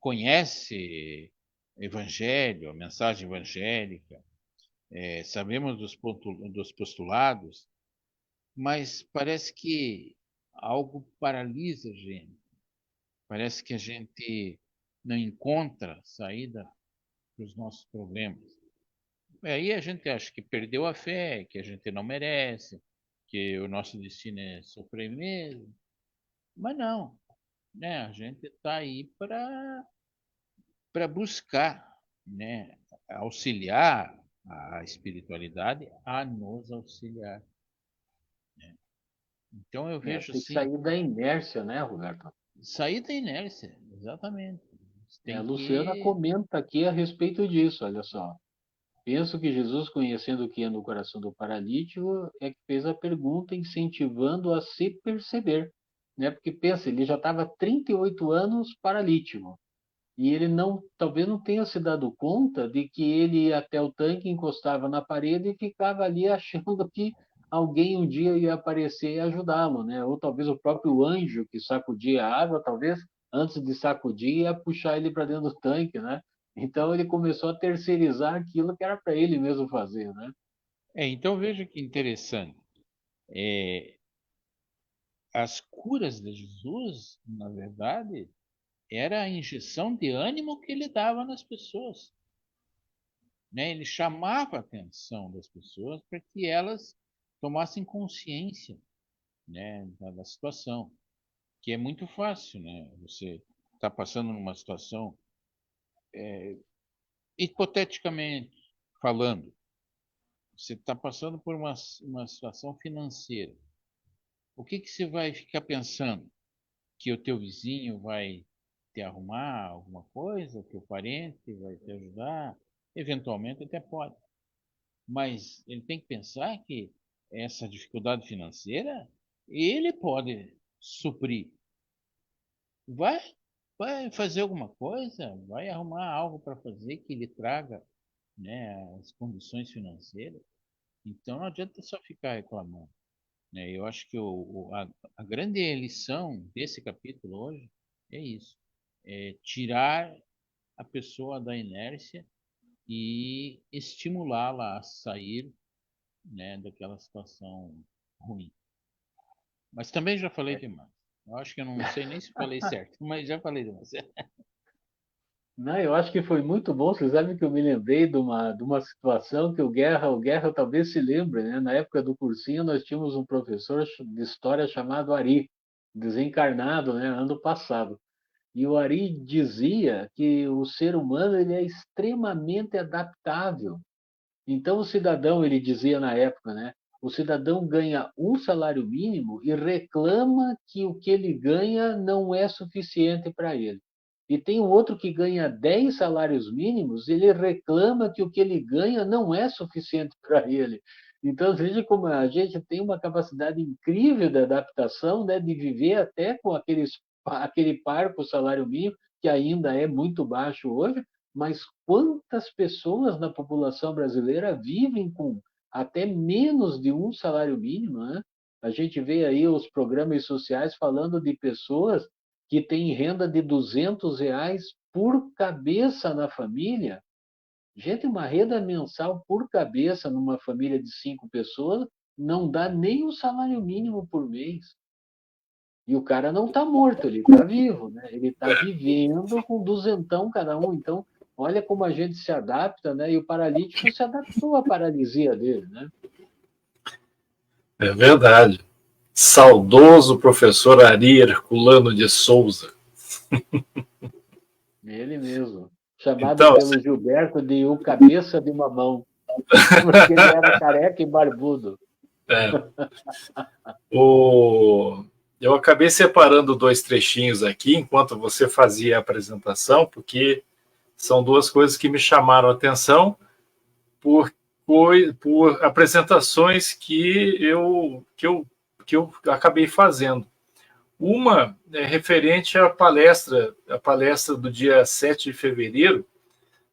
Speaker 2: conhece evangelho, a mensagem evangélica, sabemos dos postulados, mas parece que algo paralisa a gente. Parece que a gente não encontra saída para os nossos problemas. Aí a gente acha que perdeu a fé, que a gente não merece, que o nosso destino é sofrer mesmo. Mas não, né? A gente está aí para buscar, né? Auxiliar a espiritualidade a nos auxiliar. Né? Então eu vejo
Speaker 1: Tem que
Speaker 2: assim,
Speaker 1: sair da inércia, né, Roberto?
Speaker 2: sair da inércia, exatamente. Você
Speaker 1: A
Speaker 2: tem
Speaker 1: Luciana
Speaker 2: que.
Speaker 1: comenta aqui a respeito disso, olha só. Penso que Jesus, conhecendo o que é no coração do paralítico, é que fez a pergunta incentivando a se perceber, né? Porque pensa, ele já estava 38 anos paralítico e ele não, talvez não tenha se dado conta de que ele ia até o tanque, encostava na parede e ficava ali achando que alguém um dia ia aparecer e ajudá-lo, né? Ou talvez o próprio anjo que sacudia a água, talvez antes de sacudir ia puxar ele para dentro do tanque, né? Então ele começou a terceirizar aquilo que era para ele mesmo fazer, né?
Speaker 2: Então veja que interessante. É, as curas de Jesus, na verdade, era a injeção de ânimo que ele dava nas pessoas. Né? Ele chamava a atenção das pessoas para que elas tomassem consciência, né, da situação, que é muito fácil, né? Você está passando numa situação, hipoteticamente falando, você está passando por uma situação financeira. O que você vai ficar pensando? Que o teu vizinho vai te arrumar alguma coisa, o teu parente vai te ajudar? Eventualmente até pode. Mas ele tem que pensar que essa dificuldade financeira ele pode suprir. Vai fazer alguma coisa, vai arrumar algo para fazer que lhe traga, né, as condições financeiras. Então não adianta só ficar reclamando. Né? Eu acho que a grande lição desse capítulo hoje é isso: é tirar a pessoa da inércia e estimulá-la a sair, né, daquela situação ruim. Mas também já falei demais. Eu acho que eu não sei nem se falei certo, mas já falei demais.
Speaker 1: Não, eu acho que foi muito bom. Você sabe que eu me lembrei de uma situação que o Guerra talvez se lembre, né? Na época do cursinho, nós tínhamos um professor de história chamado Ari, desencarnado, né? Ano passado. E o Ari dizia que o ser humano ele é extremamente adaptável. Então, o cidadão, ele dizia na época, né? O cidadão ganha um salário mínimo e reclama que o que ele ganha não é suficiente para ele. E tem um outro que ganha 10 salários mínimos, ele reclama que o que ele ganha não é suficiente para ele. Então, veja como a gente tem uma capacidade incrível de adaptação, né, de viver até com aquele parco salário mínimo, que ainda é muito baixo hoje, mas quantas pessoas na população brasileira vivem com até menos de um salário mínimo, né? A gente vê aí os programas sociais falando de pessoas que têm renda de R$ 200 por cabeça na família. Gente, uma renda mensal por cabeça numa família de 5 pessoas não dá nem um salário mínimo por mês. E o cara não está morto, ele está vivo, né? Ele está vivendo com duzentão cada um. Então, olha como a gente se adapta, né? E o paralítico se adaptou à paralisia dele, né?
Speaker 3: É verdade. Saudoso professor Ari Herculano de Souza.
Speaker 1: Ele mesmo. Chamado
Speaker 3: Então,
Speaker 1: pelo Gilberto de o cabeça de mamão. Porque ele era careca e barbudo.
Speaker 3: É. Eu acabei separando 2 trechinhos aqui enquanto você fazia a apresentação, porque são 2 coisas que me chamaram a atenção por apresentações que eu acabei fazendo. Uma é referente à palestra do dia 7 de fevereiro,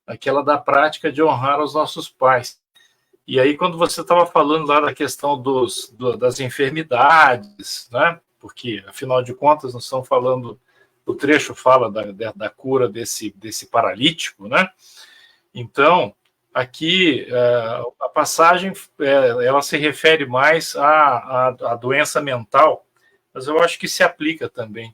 Speaker 3: aquela da prática de honrar os nossos pais. E aí, quando você estava falando lá da questão das enfermidades, né? Porque, afinal de contas, nós estamos falando, o trecho fala da cura desse paralítico, né? Então, aqui, a passagem, ela se refere mais à doença mental, mas eu acho que se aplica também.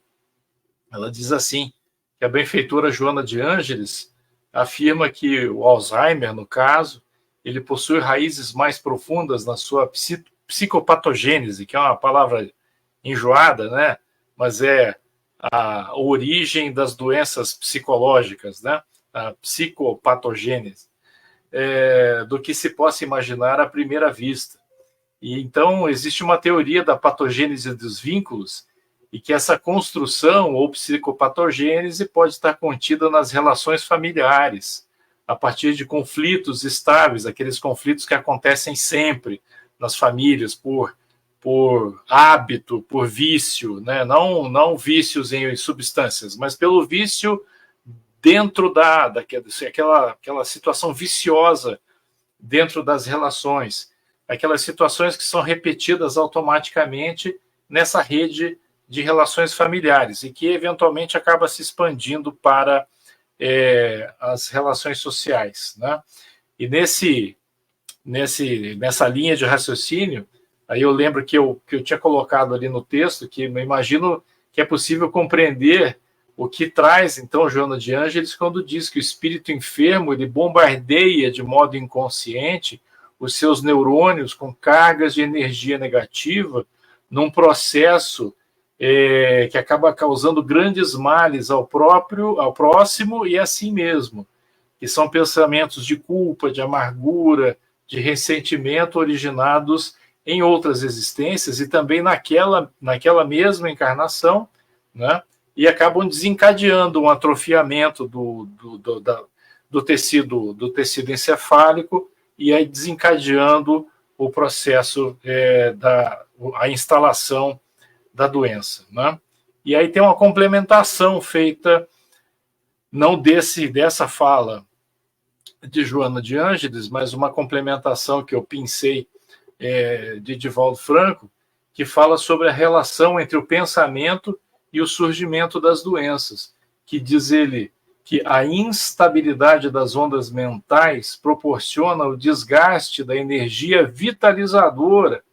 Speaker 3: Ela diz assim, que a benfeitora Joana de Ângeles afirma que o Alzheimer, no caso, ele possui raízes mais profundas na sua psicopatogênese, que é uma palavra enjoada, né? Mas é a origem das doenças psicológicas, né? A psicopatogênese, do que se possa imaginar à primeira vista. E então existe uma teoria da patogênese dos vínculos e que essa construção ou psicopatogênese pode estar contida nas relações familiares, a partir de conflitos estáveis, aqueles conflitos que acontecem sempre nas famílias por hábito, por vício, né? Não vícios em substâncias, mas pelo vício dentro daquela situação viciosa dentro das relações, aquelas situações que são repetidas automaticamente nessa rede de relações familiares e que eventualmente acaba se expandindo para as relações sociais, né? E nessa linha de raciocínio, aí eu lembro que eu tinha colocado ali no texto que eu imagino que é possível compreender o que traz, então, Joana de Ângeles, quando diz que o espírito enfermo ele bombardeia de modo inconsciente os seus neurônios com cargas de energia negativa num processo que acaba causando grandes males ao próximo e a si mesmo, que são pensamentos de culpa, de amargura, de ressentimento originados em outras existências e também naquela mesma encarnação, né? E acabam desencadeando um atrofiamento do tecido encefálico e aí desencadeando o processo a instalação da doença, né? E aí tem uma complementação feita, não dessa fala de Joana de Ângeles, mas uma complementação que eu pensei de Divaldo Franco, que fala sobre a relação entre o pensamento e o surgimento das doenças, que diz ele que a instabilidade das ondas mentais proporciona o desgaste da energia vitalizadora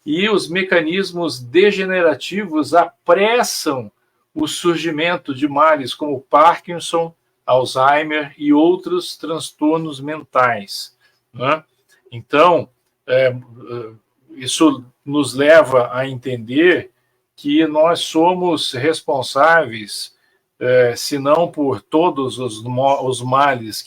Speaker 3: e os mecanismos degenerativos apressam o surgimento de males como Parkinson, Alzheimer e outros transtornos mentais, né? Então, isso nos leva a entender que nós somos responsáveis, se não por todos os males,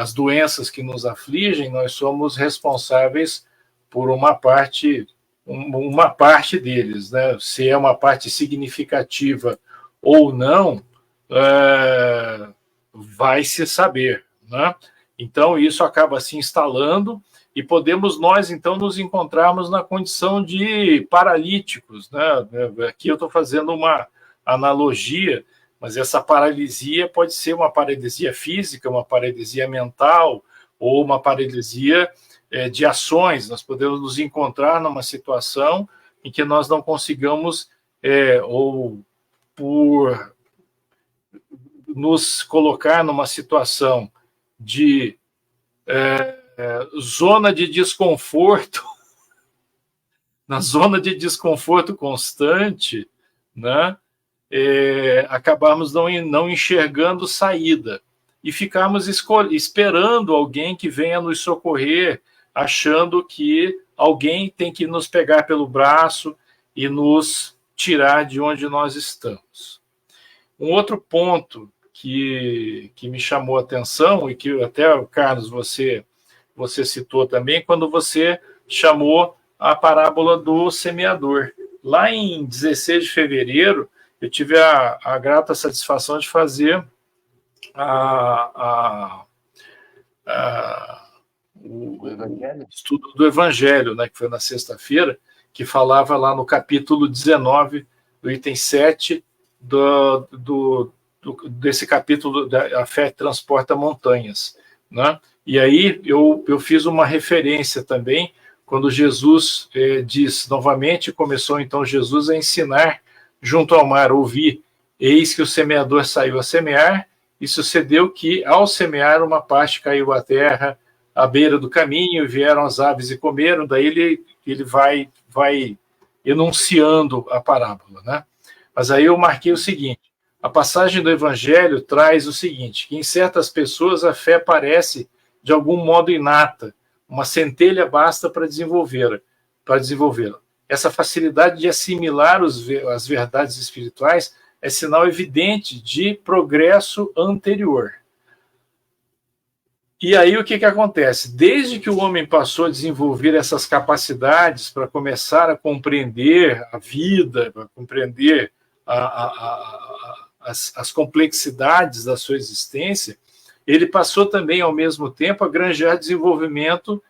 Speaker 3: as doenças que nos afligem, nós somos responsáveis por uma parte deles, né? Se é uma parte significativa ou não, vai se saber, né? Então, isso acaba se instalando e podemos nós, então, nos encontrarmos na condição de paralíticos, né? Aqui eu estou fazendo uma analogia, mas essa paralisia pode ser uma paralisia física, uma paralisia mental ou uma paralisia de ações. Nós podemos nos encontrar numa situação em que nós não consigamos, ou por nos colocar numa situação de zona de desconforto, na zona de desconforto constante, né? Acabarmos não enxergando saída e ficarmos esperando alguém que venha nos socorrer, achando que alguém tem que nos pegar pelo braço e nos tirar de onde nós estamos. Um outro ponto que me chamou a atenção, e que até, Carlos, você citou também, quando você chamou a parábola do semeador. Lá em 16 de fevereiro, eu tive a grata satisfação de fazer o estudo do Evangelho, né, que foi na sexta-feira, que falava lá no capítulo 19, do item 7, desse capítulo da fé transporta montanhas, né? E aí eu fiz uma referência também, quando Jesus diz novamente, começou então Jesus a ensinar junto ao mar, ouvi, eis que o semeador saiu a semear, e sucedeu que, ao semear, uma parte caiu à terra, à beira do caminho, vieram as aves e comeram. Daí ele vai enunciando a parábola, né? Mas aí eu marquei o seguinte: a passagem do Evangelho traz o seguinte, que em certas pessoas a fé parece de algum modo inata, uma centelha basta para desenvolvê-la. Essa facilidade de assimilar as verdades espirituais é sinal evidente de progresso anterior. E aí o que acontece? Desde que o homem passou a desenvolver essas capacidades para começar a compreender a vida, para compreender as complexidades da sua existência, ele passou também, ao mesmo tempo, a granjear desenvolvimento,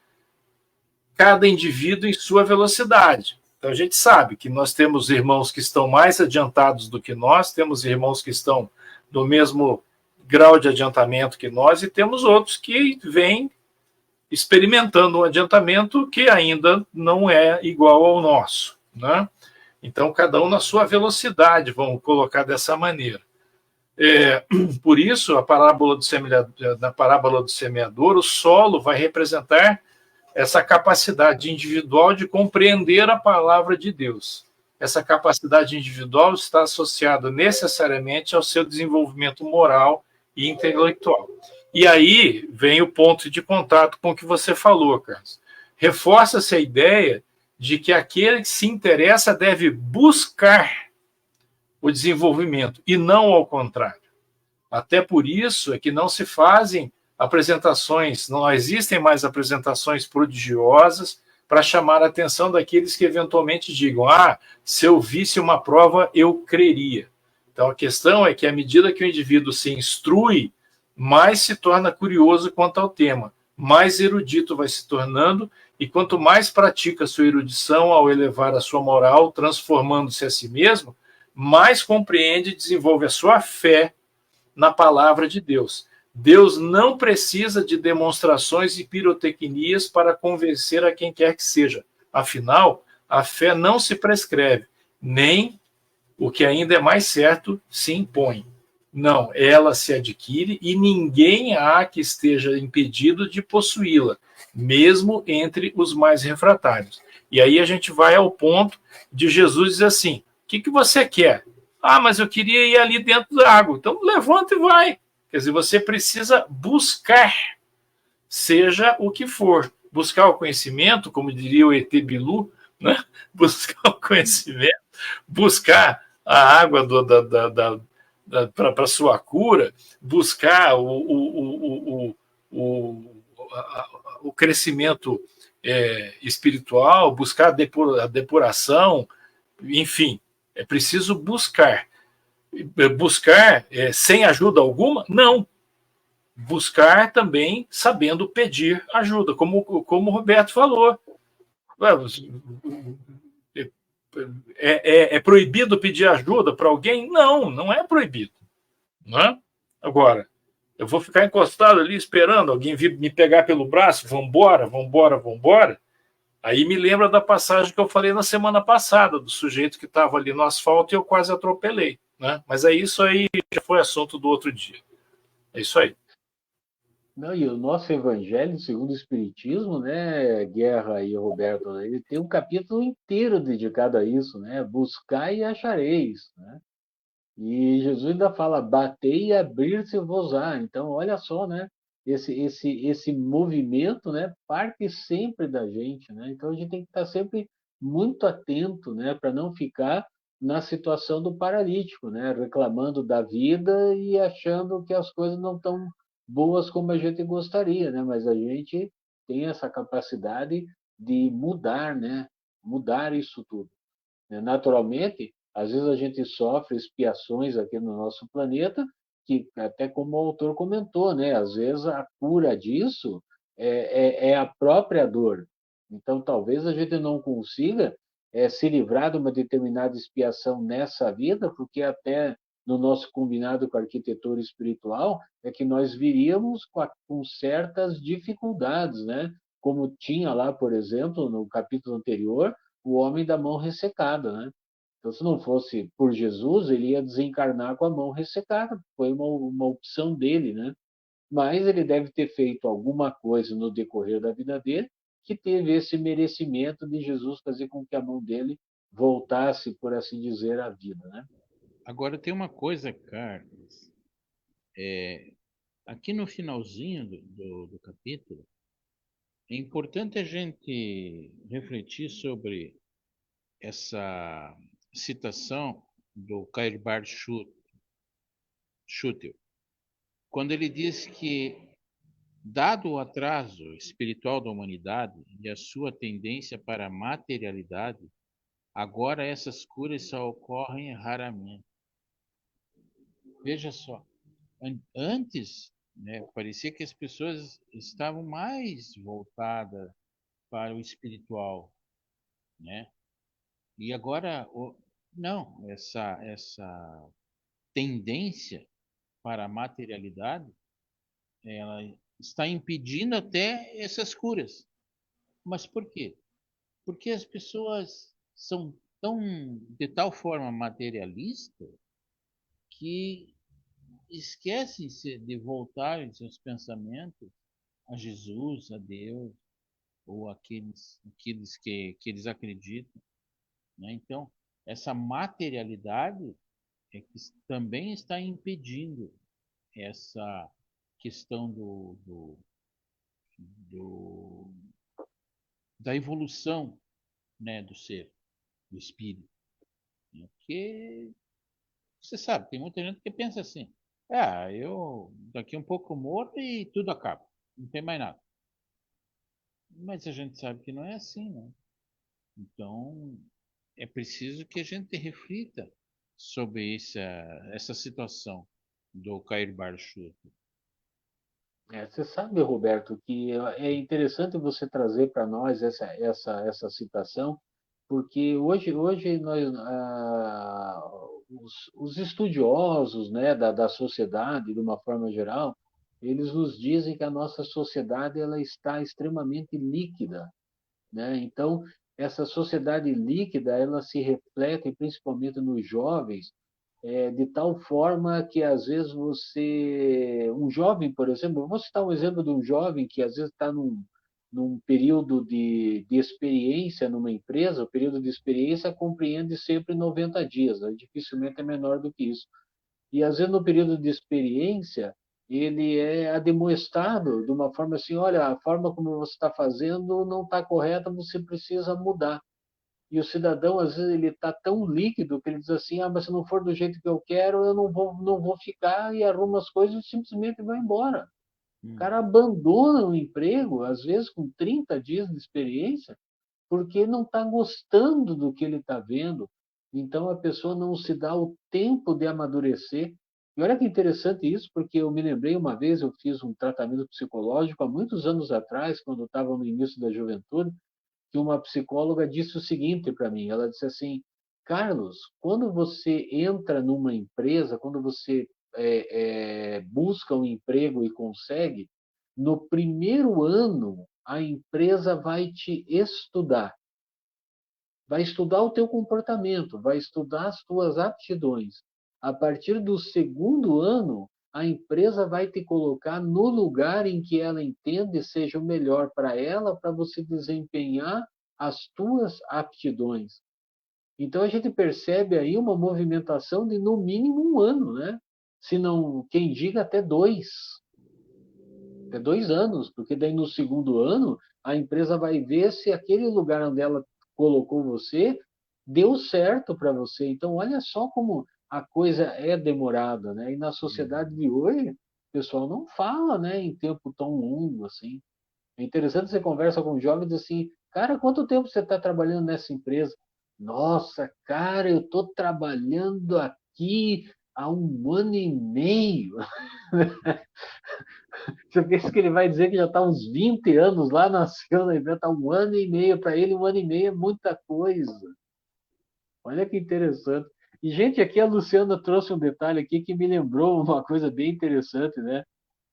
Speaker 3: cada indivíduo em sua velocidade. Então, a gente sabe que nós temos irmãos que estão mais adiantados do que nós, temos irmãos que estão no mesmo grau de adiantamento que nós, e temos outros que vêm experimentando um adiantamento que ainda não é igual ao nosso, né? Então, cada um na sua velocidade, vamos colocar dessa maneira. Por isso, na parábola do semeador, o solo vai representar essa capacidade individual de compreender a palavra de Deus. Essa capacidade individual está associada necessariamente ao seu desenvolvimento moral e intelectual. E aí vem o ponto de contato com o que você falou, Carlos. Reforça-se a ideia de que aquele que se interessa deve buscar o desenvolvimento e não ao contrário. Até por isso é que não se fazem apresentações, não existem mais apresentações prodigiosas para chamar a atenção daqueles que eventualmente digam: se eu visse uma prova, eu creria. Então, a questão é que, à medida que o indivíduo se instrui mais se torna curioso quanto ao tema, mais erudito vai se tornando, e quanto mais pratica sua erudição ao elevar a sua moral, transformando-se a si mesmo, mais compreende e desenvolve a sua fé na palavra de Deus. Deus não precisa de demonstrações e pirotecnias para convencer a quem quer que seja. Afinal, a fé não se prescreve, nem, o que ainda é mais certo, se impõe. Não, ela se adquire e ninguém há que esteja impedido de possuí-la, mesmo entre os mais refratários. E aí a gente vai ao ponto de Jesus dizer assim: o que você quer? Ah, mas eu queria ir ali dentro da água. Então levanta e vai. Quer dizer, você precisa buscar, seja o que for. Buscar o conhecimento, como diria o ET Bilu, né? Buscar o conhecimento, buscar a água para sua cura, buscar o crescimento espiritual, buscar a depuração, enfim, é preciso buscar. Buscar sem ajuda alguma? Não. Buscar também sabendo pedir ajuda, como o Roberto falou. É proibido pedir ajuda para alguém? Não, não é proibido. Não é? Agora, eu vou ficar encostado ali esperando alguém vir me pegar pelo braço, vambora, vambora, vambora. Aí me lembra da passagem que eu falei na semana passada, do sujeito que estava ali no asfalto e eu quase atropelei. Né? Mas é isso aí, já foi assunto do outro dia. É isso aí.
Speaker 1: Não, e o nosso Evangelho, segundo o Espiritismo, né, Guerra e Roberto, né, ele tem um capítulo inteiro dedicado a isso, né? Buscai e achareis, né? E Jesus ainda fala, batei e abrir-se-vos-á. Então, olha só, né? Esse movimento, né, parte sempre da gente, né? Então, a gente tem que estar sempre muito atento, né, para não ficar na situação do paralítico, né, reclamando da vida e achando que as coisas não estão boas como a gente gostaria, né? Mas a gente tem essa capacidade de mudar, né? Mudar isso tudo. Naturalmente, às vezes a gente sofre expiações aqui no nosso planeta, que até como o autor comentou, né? Às vezes a cura disso é a própria dor. Então, talvez a gente não consiga se livrar de uma determinada expiação nessa vida, porque até no nosso combinado com a arquitetura espiritual é que nós viríamos com certas dificuldades, né? Como tinha lá, por exemplo, no capítulo anterior, o homem da mão ressecada, né? Então, se não fosse por Jesus, ele ia desencarnar com a mão ressecada. Foi uma opção dele, né? Mas ele deve ter feito alguma coisa no decorrer da vida dele que teve esse merecimento de Jesus fazer com que a mão dele voltasse, por assim dizer, à vida, né?
Speaker 2: Agora tem uma coisa, Carlos. Aqui no finalzinho do capítulo, é importante a gente refletir sobre essa citação do Kairbad Schutel, quando ele diz que, dado o atraso espiritual da humanidade e a sua tendência para a materialidade, agora essas curas só ocorrem raramente. Veja só, antes, né, parecia que as pessoas estavam mais voltadas para o espiritual, né? E agora, não, essa tendência para a materialidade, ela está impedindo até essas curas. Mas por quê? Porque as pessoas são tão de tal forma materialistas que esquecem-se de voltar em seus pensamentos a Jesus, a Deus, ou aqueles que eles acreditam. Né? Então, essa materialidade é que também está impedindo essa questão do, da evolução, né, do ser, do espírito. Né? Porque você sabe, tem muita gente que pensa assim: eu daqui um pouco morro e tudo acaba, não tem mais nada. Mas a gente sabe que não é assim, né? Então, é preciso que a gente reflita sobre essa situação do Cair Barchuto.
Speaker 1: Você sabe, Roberto, que é interessante você trazer para nós essa citação, porque hoje nós, os estudiosos, né, da sociedade, de uma forma geral, eles nos dizem que a nossa sociedade ela está extremamente líquida, né? Então, essa sociedade líquida, ela se reflete principalmente nos jovens, de tal forma que às vezes um jovem, por exemplo, eu vou citar um exemplo de um jovem que às vezes está num período de experiência numa empresa, o período de experiência compreende sempre 90 dias, né? Dificilmente é menor do que isso. E às vezes no período de experiência, ele é admoestado de uma forma assim, olha, a forma como você está fazendo não está correta, você precisa mudar. E o cidadão, às vezes, ele está tão líquido que ele diz assim, mas se não for do jeito que eu quero, eu não vou ficar, e arruma as coisas e simplesmente vai embora. O cara abandona o emprego, às vezes com 30 dias de experiência, porque não está gostando do que ele está vendo. Então a pessoa não se dá o tempo de amadurecer. E olha que interessante isso, porque eu me lembrei uma vez, eu fiz um tratamento psicológico há muitos anos atrás, quando eu estava no início da juventude, que uma psicóloga disse o seguinte para mim: ela disse assim, Carlos, quando você entra numa empresa, quando você busca um emprego e consegue, no primeiro ano a empresa vai estudar o teu comportamento, vai estudar as tuas aptidões. A partir do segundo ano, a empresa vai te colocar no lugar em que ela entende seja o melhor para ela, para você desempenhar as tuas aptidões. Então a gente percebe aí uma movimentação de no mínimo um ano, né? Se não, quem diga até 2 anos, porque daí no segundo ano a empresa vai ver se aquele lugar onde ela colocou você deu certo para você. Então olha só como a coisa é demorada, né? E na sociedade de hoje, o pessoal não fala, né, em tempo tão longo assim. É interessante você conversa com um jovem e diz assim, cara, quanto tempo você está trabalhando nessa empresa? Nossa, cara, eu estou trabalhando aqui há 1 ano e meio. Você pensa que ele vai dizer que já está uns 20 anos lá, nasceu na empresa, está 1 ano e meio. Para ele, 1 ano e meio é muita coisa. Olha que interessante. E, gente, aqui a Luciana trouxe um detalhe aqui que me lembrou uma coisa bem interessante, né?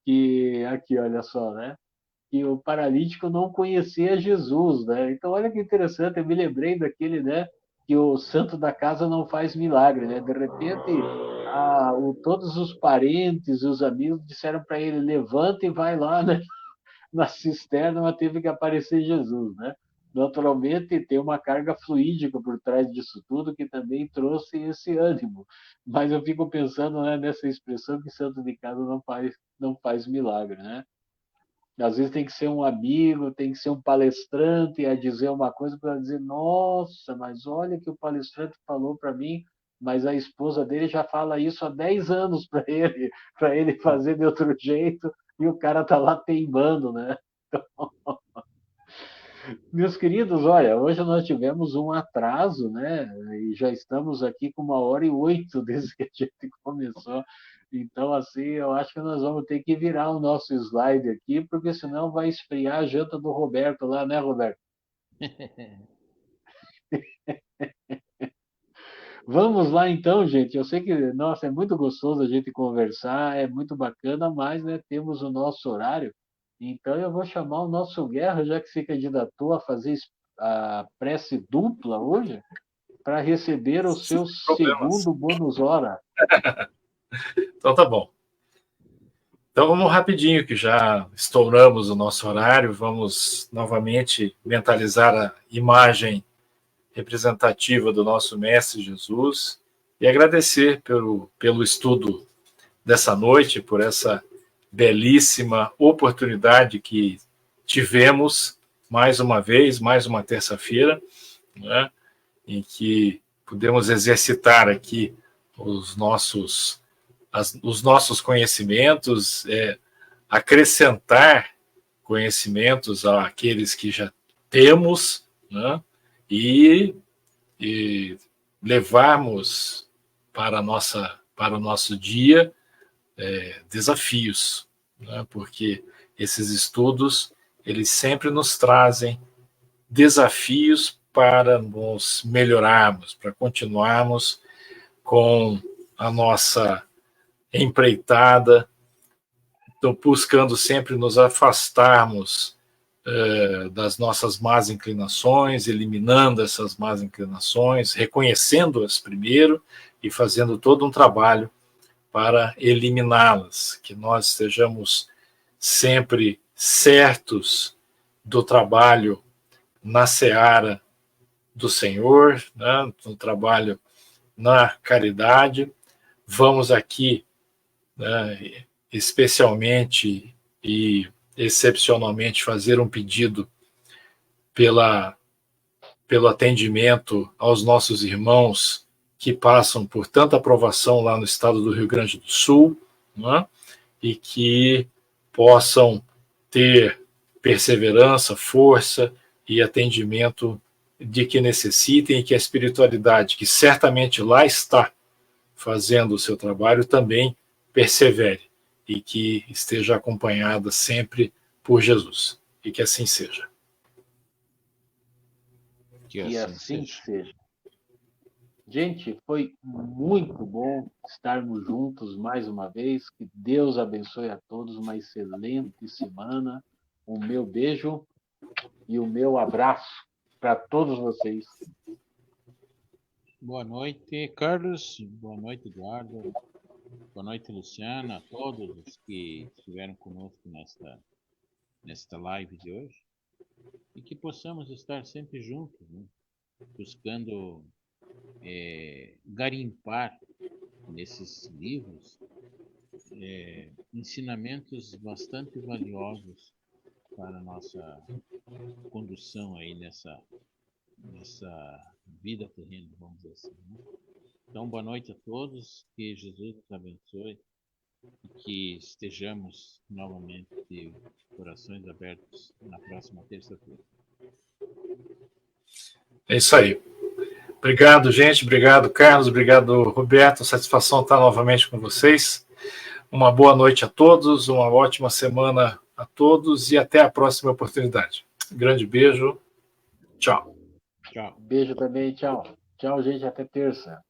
Speaker 1: Que, aqui, olha só, né? Que o paralítico não conhecia Jesus, né? Então, olha que interessante, eu me lembrei daquele, né? Que o santo da casa não faz milagre, né? De repente, todos os parentes e os amigos disseram para ele, levanta e vai lá, né? Na cisterna, mas teve que aparecer Jesus, né? Naturalmente, tem uma carga fluídica por trás disso tudo que também trouxe esse ânimo. Mas eu fico pensando, né, nessa expressão que santo de casa não faz milagre, né? Às vezes tem que ser um amigo, tem que ser um palestrante a dizer uma coisa para dizer, nossa, mas olha que o palestrante falou para mim, mas a esposa dele já fala isso há 10 anos para ele fazer de outro jeito, e o cara tá lá teimando, né? Meus queridos, olha, hoje nós tivemos um atraso, né? E já estamos aqui com 1h08 desde que a gente começou. Então, assim, eu acho que nós vamos ter que virar o nosso slide aqui, porque senão vai esfriar a janta do Roberto lá, né, Roberto? Vamos lá então, gente. Eu sei que, nossa, é muito gostoso a gente conversar, é muito bacana, mas, né, temos o nosso horário. Então eu vou chamar o nosso Guerra, já que se candidatou a fazer a prece dupla hoje, para receber o seu
Speaker 3: Problemas.
Speaker 1: segundo bônus hora.
Speaker 3: Então tá bom. Então vamos rapidinho, que já estouramos o nosso horário. Vamos novamente mentalizar a imagem representativa do nosso Mestre Jesus e agradecer pelo estudo dessa noite, por essa belíssima oportunidade que tivemos mais uma vez, mais uma terça-feira, né, em que pudemos exercitar aqui os nossos conhecimentos, acrescentar conhecimentos àqueles que já temos, né, e levarmos para o nosso dia desafios, né? Porque esses estudos, eles sempre nos trazem desafios para nos melhorarmos, para continuarmos com a nossa empreitada, então, buscando sempre nos afastarmos das nossas más inclinações, eliminando essas más inclinações, reconhecendo-as primeiro e fazendo todo um trabalho para eliminá-las, que nós estejamos sempre certos do trabalho na seara do Senhor, né, no trabalho na caridade. Vamos aqui, né, especialmente e excepcionalmente, fazer um pedido pelo atendimento aos nossos irmãos que passam por tanta provação lá no estado do Rio Grande do Sul, né, e que possam ter perseverança, força e atendimento de que necessitem, e que a espiritualidade, que certamente lá está fazendo o seu trabalho, também persevere e que esteja acompanhada sempre por Jesus. E que assim seja.
Speaker 1: Que assim seja. Gente, foi muito bom estarmos juntos mais uma vez. Que Deus abençoe a todos. Uma excelente semana. O meu beijo e o meu abraço para todos vocês.
Speaker 2: Boa noite, Carlos. Boa noite, Eduardo. Boa noite, Luciana. A todos os que estiveram conosco nesta live de hoje. E que possamos estar sempre juntos, né? Buscando garimpar nesses livros ensinamentos bastante valiosos para a nossa condução aí nessa vida terrena, vamos dizer assim, né? Então, boa noite a todos, que Jesus nos abençoe e que estejamos novamente de corações abertos na próxima terça-feira.
Speaker 3: É isso aí. Obrigado, gente. Obrigado, Carlos. Obrigado, Roberto. Satisfação estar novamente com vocês. Uma boa noite a todos, uma ótima semana a todos e até a próxima oportunidade. Grande beijo. Tchau.
Speaker 2: Tchau.
Speaker 1: Beijo também, tchau. Tchau, gente, até terça.